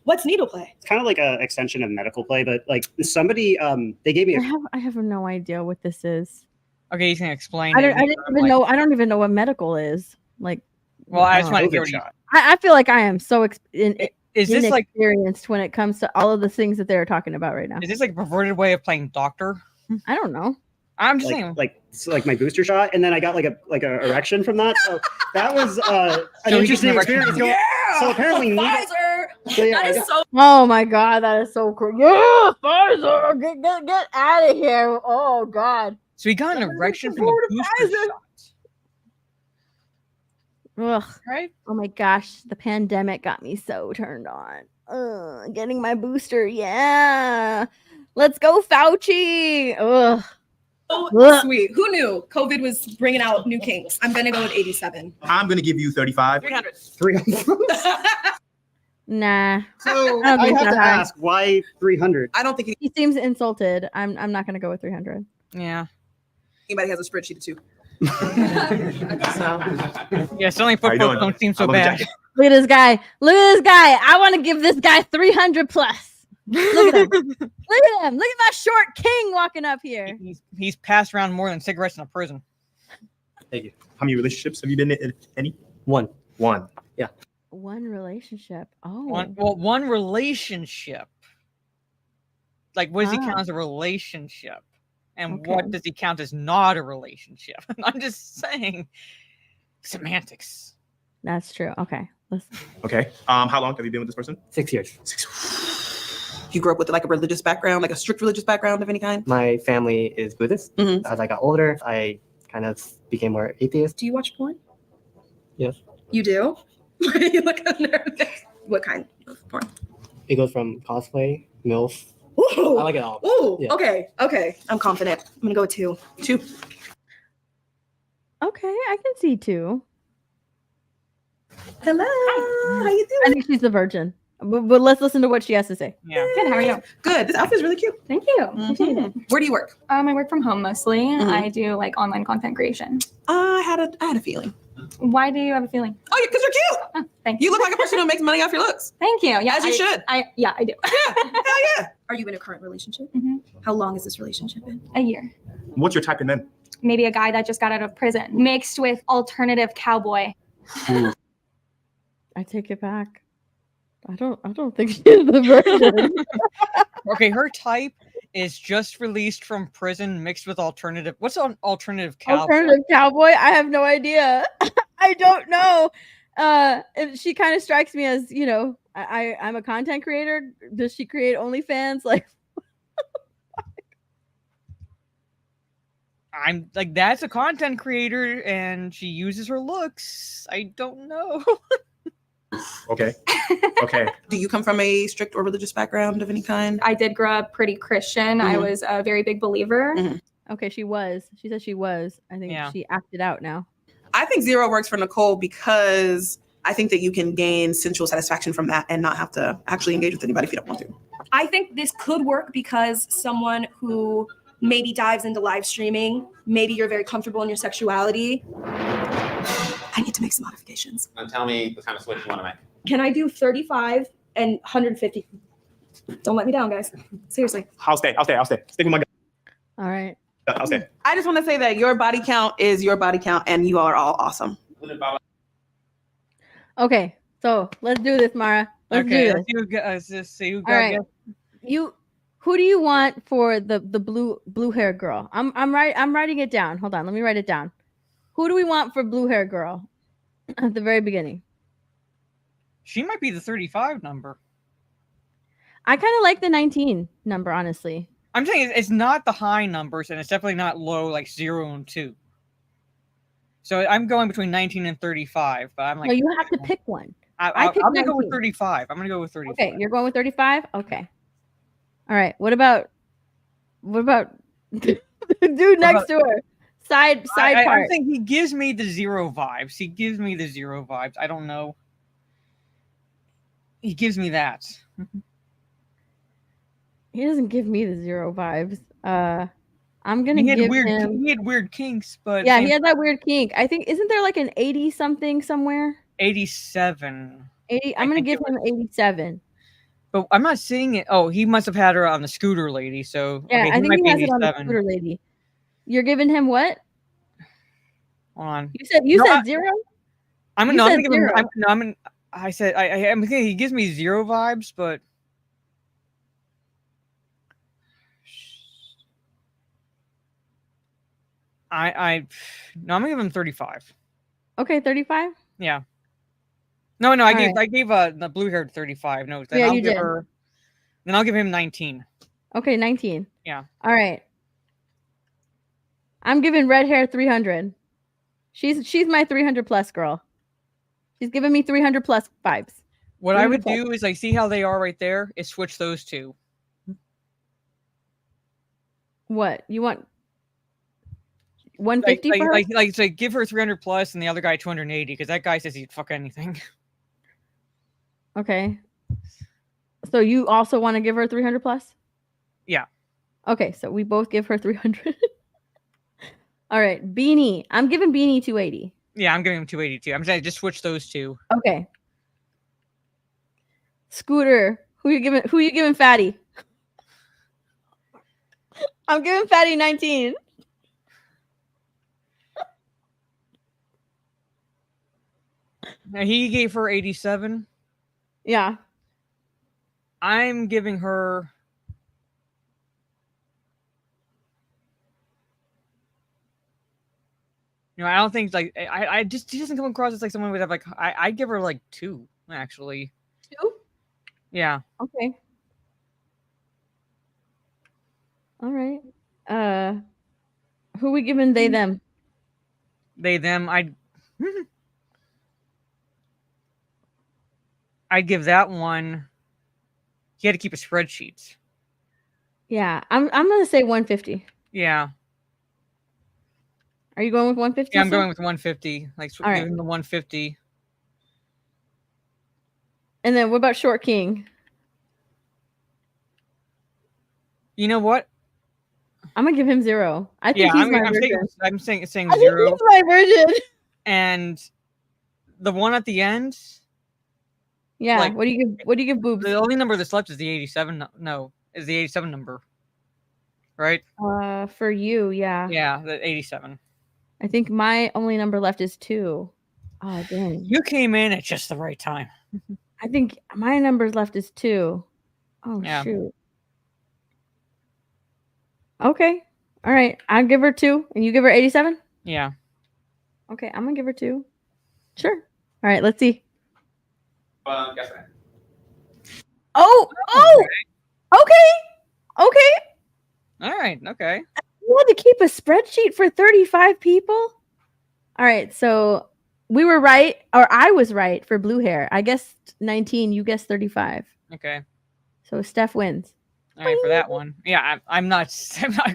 What's needle play? It's kind of like an extension of medical play, but like somebody they gave me. I have no idea what this is. Okay, you can explain. I don't even know what medical is. Like, well, I just want to hear shot. I feel like I am so is this like experienced when it comes to all of the things that they're talking about right now. Is this like a perverted way of playing doctor? I don't know. I'm just saying, like my booster shot, and then I got like a erection from that. So that was an interesting experience. Yeah. So apparently, Pfizer. That is so. Oh my god, that is so cool. Yeah, Pfizer, get out of here. Oh god. So he got an erection from a booster shot. Ugh. Right? Oh my gosh, the pandemic got me so turned on. Getting my booster, yeah. Let's go, Fauci. Ugh. Oh, sweet. Who knew COVID was bringing out new kinks? I'm going to go with 87. I'm going to give you 35. 300. Nah. So I have to ask, why 300? I don't think he seems insulted. I'm not going to go with 300. Yeah. Anybody has a spreadsheet too? Yeah, selling footballs don't seem so bad. Look at this guy. I want to give this guy 300 plus. Look at him. Look at him. Look at my short king walking up here. He's passed around more than cigarettes in a prison. Thank you. How many relationships have you been in? Any? One. Yeah. One relationship. Oh. One relationship. Like, what does he count as a relationship? And what does he count as not a relationship? I'm just saying semantics. That's true. Okay. Okay. How long have you been with this person? 6 years. You grew up with like a religious background, like a strict religious background of any kind? My family is Buddhist. Mm-hmm. As I got older, I kind of became more atheist. Do you watch porn? Yes. You do? You look nervous. What kind of porn? It goes from cosplay, MILF. Ooh. I like it all. Ooh, yeah. Okay. I'm confident. I'm gonna go with 2. 2. Okay, I can see 2. Hello. How you doing? I think she's the virgin. But let's listen to what she has to say. Yeah. Good. How are you? Good. This outfit's really cute. Thank you. Mm-hmm. Where do you work? I work from home mostly. I do like online content creation. I had a feeling. Why do you have a feeling? Oh, because you're cute. Oh, thank you. You look like a person who makes money off your looks. Thank you. Yeah, As you should. I do. Hell yeah. Are you in a current relationship? Mhm. How long has this relationship been? A year. What's your type in men? Maybe a guy that just got out of prison, mixed with alternative cowboy. I take it back. I don't think she's the virgin. Okay, her type is just released from prison mixed with alternative. What's an alternative cowboy? Alternative cowboy? I have no idea. I don't know. She kind of strikes me as, you know, I'm a content creator. Does she create OnlyFans? Like, I'm like, that's a content creator and she uses her looks. I don't know. Okay. Okay. Do you come from a strict or religious background of any kind? I did grow up pretty Christian. I was a very big believer. okay, she was. She said she was. I think she acted out now. I think 0 works for Nicole because I think that you can gain sensual satisfaction from that and not have to actually engage with anybody if you don't want to. I think this could work because someone who maybe dives into live streaming, maybe you're very comfortable in your sexuality. I need to make some modifications. Now tell me the kind of switch you want to make. Can I do 35 and 150? Don't let me down, guys. Seriously. I'll stay. Stick with my guy. All right. I'll stay. I just want to say that your body count is your body count and you are all awesome. Okay, so let's do this, Mara. Let's do this. Let's see who All right. Who do you want for the blue hair girl? I'm writing it down. Hold on, let me write it down. Who do we want for blue hair girl at the very beginning? She might be the 35 number. I kind of like the 19 number, honestly. I'm saying it's not the high numbers, and it's definitely not low, like 0 and 2. So I'm going between 19 and 35, but I'm like, No, you have to pick one. I'm picked gonna go with 19. 35. I'm gonna go with 35. Okay, you're going with 35? Okay. All right. What about the dude next to her? Side part. I think he gives me the 0 vibes. I don't know. He gives me that. He doesn't give me the 0 vibes. I'm gonna He had give weird. him. He had weird kinks, but Yeah, he had that weird kink. I think isn't there like an 80 something somewhere? 87. 80. I'm gonna give him 87. But I'm not seeing it. Oh, he must have had her on the scooter lady. So Yeah, okay, I think might he be has it on the 87. scooter lady. You're giving him what? Hold on. You said No, 0? I'm You gonna said give him. 0. I said I'm thinking he gives me 0 vibes, but I'm gonna give him 35. Okay, 35. Yeah. No, I All gave the blue haired 35. No, then Yeah, I'll you give did. her. Then I'll give him 19. Okay, 19. Yeah. All right. I'm giving red hair 300. She's my 300 plus girl. She's giving me 300 plus vibes. What I 300 would plus. do is like see how they are right there. Is switch those two. What you want? 150 for her? Like give her 300 plus and the other guy 280 because that guy says he'd fuck anything. Okay. So you also want to give her 300 plus? Yeah. Okay, so we both give her 300. All right, Beanie. I'm giving Beanie 280. Yeah, I'm giving him 282. I'm saying just switch those two. Okay. Scooter. Who you giving Fatty? I'm giving Fatty 19. Now, he gave her 87. Yeah. I'm giving her. I don't think like I just he doesn't come across as like someone would have like I'd give her like 2 actually. 2? Yeah. Okay. All right. Who we giving they them? They them I'd give that one. He had to keep a spreadsheet. Yeah, I'm gonna say 150. Yeah. Are you going with 150? Yeah, I'm going with 150. Like All right. give him the 150. And then what about Short King? You know what? I'm gonna give him 0. I think he's my virgin. I'm saying I think 0. he's my virgin. And the one at the end. Yeah. Like, what do you give boobs? The only number that's left is the 87. No, is the 87 number. Right? For you, yeah. Yeah, the 87. I think my only number left is 2. Oh, dang. You came in at just the right time. I think my numbers left is 2. Oh, Yeah. shoot. Okay. All right. I'll give her 2. And you give her 87? Yeah. Okay. I'm going to give her 2. Sure. All right. Let's see. Guess that. Oh! Okay. All right. Okay. You had to keep a spreadsheet for 35 people? All right. So we were right, or I was right for blue hair. I guessed 19. You guessed 35. Okay. So Steph wins. All right, for that one. Yeah, I'm not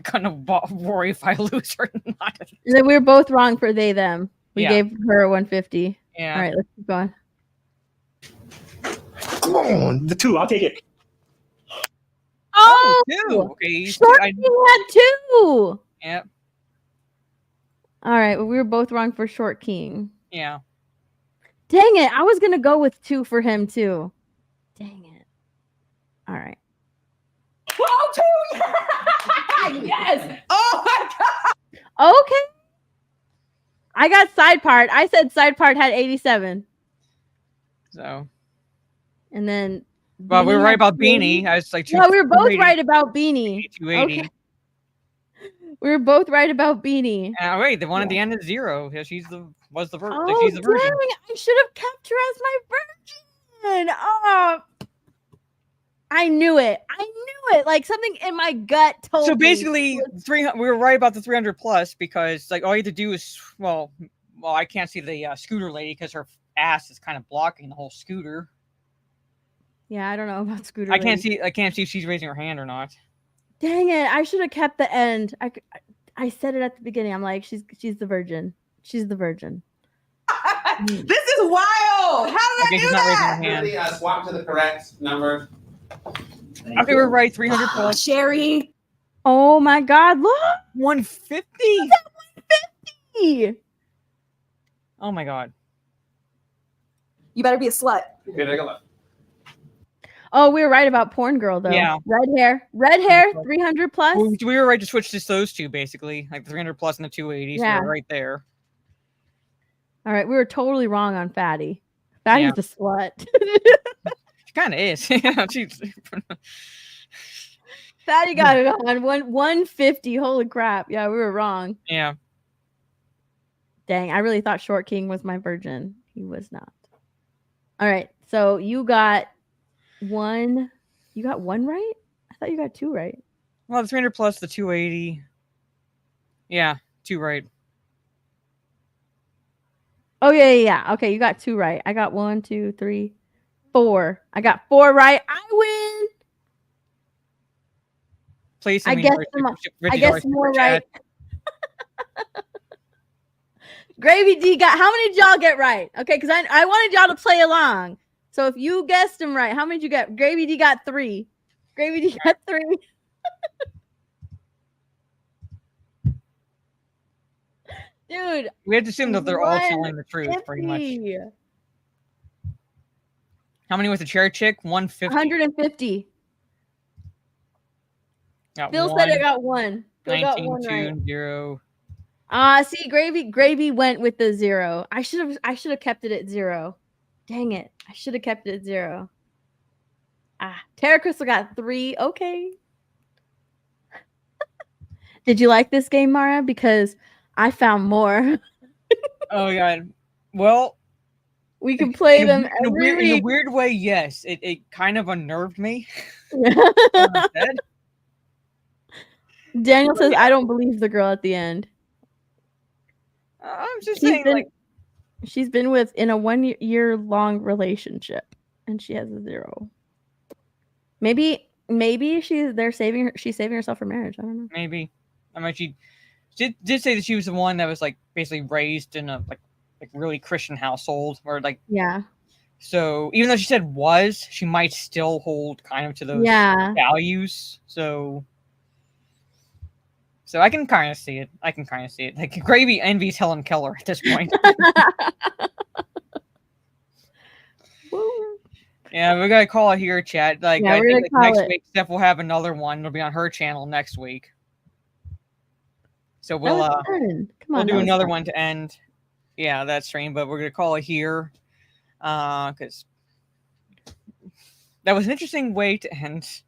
gonna worry if I lose or not. We were both wrong for they them. We Yeah. gave her 150. Yeah. All right, let's keep going. Come on, the 2. I'll take it. Oh, 2. Okay. Short King had 2. Yep. All right, well, we were both wrong for Short King. Yeah. Dang it! I was gonna go with 2 for him too. Dang it! All right. Oh, 2! Yes! Oh my god! Okay. I got side part. I said side part had 87. So. And then. Well, we were Beanie right had about 280. Beanie. I was like, No, we were both 280. right about Beanie. 280. Okay. We were both right about Beanie. Wait, the one at the end is 0. Yeah, she's the virgin. Oh, Like, she's the virgin. dang! I should have kept her as my virgin. Oh, I knew it. Like something in my gut told me. So basically, 300. We were right about the 300 plus because like all you had to do is well, I can't see the scooter lady because her ass is kind of blocking the whole scooter. Yeah, I don't know about Scooter. I can't Lady. see. I can't see if she's raising her hand or not. Dang it! I should have kept the end. I said it at the beginning. I'm like, she's the virgin. She's the virgin. This is wild. How did I Okay, do she's not raising that? her hand. Really, swap to the correct number. Okay, we're right. 300 plus. Sherry. Oh my God! Look, 150. 150. Oh my God. You better be a slut. Okay, take a look. Oh, we were right about porn girl though. Yeah. Red hair, 300 plus. We were right to switch just those two basically, like the 300 plus and the 280. So Yeah. we're right there. All right, we were totally wrong on Fatty. Fatty's the slut. She kind of is. Yeah, she's. Fatty got it on 150. Holy crap! Yeah, we were wrong. Yeah. Dang, I really thought Short King was my virgin. He was not. All right, so you got one. You got one right? I thought you got 2 right. Well, the 300 plus the 280. Yeah, 2 right. Oh yeah. Okay, you got 2 right. I got 1, 2, 3, 4. I got 4 right. I win. Please. I guess more right. Gravy D got. How many did y'all get right? Okay, because I wanted y'all to play along. So if you guessed them right, how many did you get? Gravy D got 3. Gravy D got 3. Dude, We had to assume that they're all telling the truth, pretty much. 150. How many was the chair chick? 150. 150. Got Phil said I got 1. Phil got 19, 1 right. 2, 0. See, Gravy went with the 0. I should have kept it at 0. Dang it. I should have kept it at 0. Tara Crystal got 3. Okay. Did you like this game, Mara? Because I found more. Oh God. Well, we can play them in a weird way. Yes, it kind of unnerved me. Daniel says, "I don't believe the girl at the end." I'm just saying, she's been in a 1 year long relationship, and she has a 0. Maybe she's saving herself for marriage. I don't know. Maybe. I mean, she did say that she was the one that was like basically raised in a like really Christian household, or like yeah. So even though she said was, she might still hold kind of to those values. So I can kind of see it. Like Gravy envies Helen Keller at this point. Yeah, we gotta call it here, chat. Like Yeah, I we're think gonna like, call next it. week, Steph will have another one. It'll be on her channel next week. So That we'll was fun. Come we'll on, do that was another fun. one to end. Yeah, that stream, but we're gonna call it here. Because that was an interesting way to end.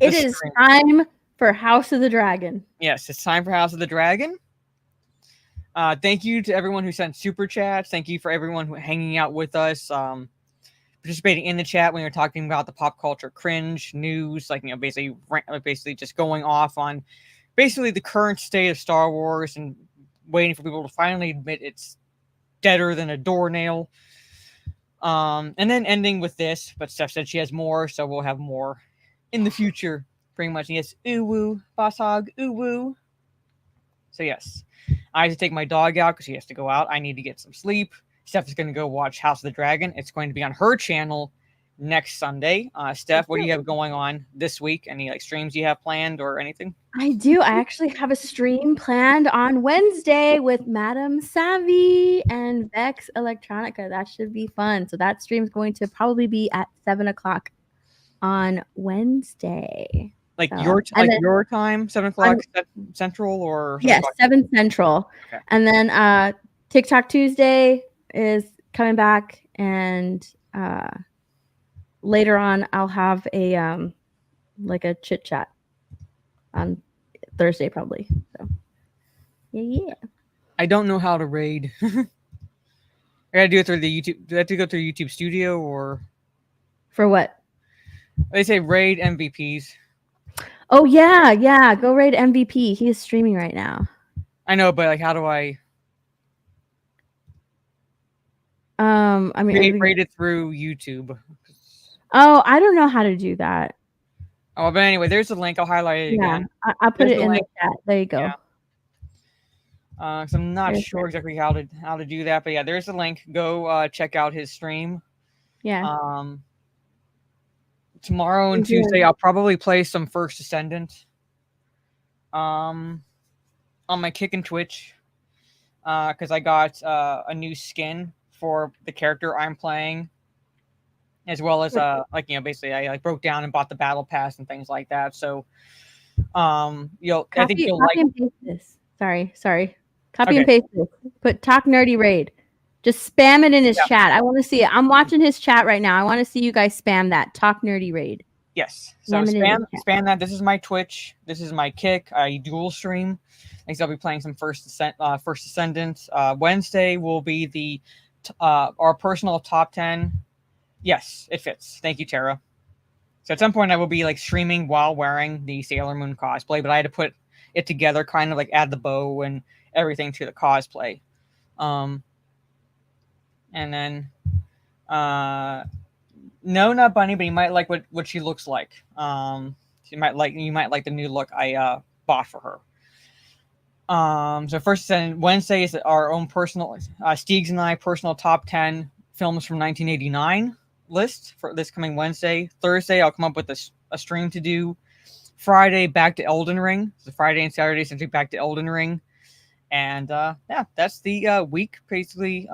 It the is stream. time for House of the Dragon. Yes, it's time for House of the Dragon. Thank you to everyone who sent super chats. Thank you for everyone who hanging out with us, participating in the chat when we were talking about the pop culture cringe news, like basically just going off on basically the current state of Star Wars and waiting for people to finally admit it's deader than a doornail. And then ending with this, but Steph said she has more, so we'll have more in the future. Pretty much, yes. Ooh woo, boss hog, ooh woo. So yes, I have to take my dog out because she has to go out. I need to get some sleep. Steph is going to go watch House of the Dragon. It's going to be on her channel next Sunday. Steph, what do you have going on this week? Any like streams you have planned or anything? I do. I actually have a stream planned on Wednesday with Madam Savvy and Vex Electronica. That should be fun. So that stream's going to probably be at 7:00 on Wednesday. Like So, your and then- your time, 7:00 Central or 7 Yes, o'clock? 7 Central. Okay. And then TikTok Tuesday is coming back, and later on I'll have a like a chit chat on Thursday probably. So yeah. I don't know how to raid. I gotta do it through the YouTube. Do I have to go through YouTube Studio or For what? they say raid MVPs? Oh yeah. Go raid MVP. He is streaming right now. I know, but like, how do I I mean, raid it through YouTube? Oh, I don't know how to do that. Oh, but anyway, there's the link. I'll highlight it Yeah, again. I put There's it in link. the chat. There you go. Yeah. So I'm not There's sure exactly how to do that, but yeah, there's the link. Go check out his stream. Yeah. Tomorrow and Yeah. Tuesday, I'll probably play some First Descendant. On my Kick and Twitch, because I got a new skin for the character I'm playing, as well as basically I broke down and bought the battle pass and things like that. So I think you'll copy like. and paste this. Sorry. Copy and paste this. Put talk nerdy raid. Just spam it in his chat. I want to see it. I'm watching his chat right now. I want to see you guys spam that talk nerdy raid. Yes. So spam that. This is my Twitch. This is my Kick. I dual stream. Next, I'll be playing some First Descendant. Wednesday will be our personal top 10. Yes, it fits. Thank you, Tara. So at some point, I will be like streaming while wearing the Sailor Moon cosplay, but I had to put it together, kind of like add the bow and everything to the cosplay. And then no, not Bunny, but you might like what she looks like. You might like the new look I bought for her. So first and Wednesday is our own personal Steegs and I personal top 10 films from 1989 list for this coming Wednesday. Thursday I'll come up with a stream to do. Friday back to Elden Ring. So Friday and Saturday essentially back to Elden Ring. And that's the week basically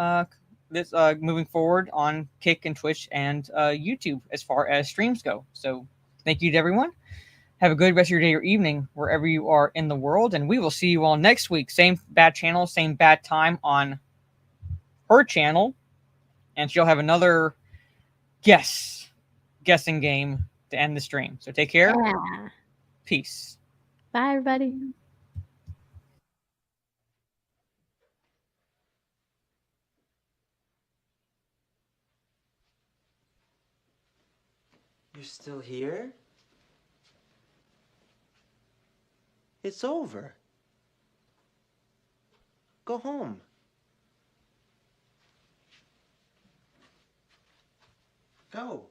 this moving forward on Kick and Twitch and YouTube as far as streams go. So thank you to everyone. Have a good rest of your day or evening wherever you are in the world, and we will see you all next week. Same bad channel, same bad time on her channel, and she'll have another guessing game to end the stream. So take care. Yeah. Peace. Bye, everybody. You're still here? It's over. Go home. Go.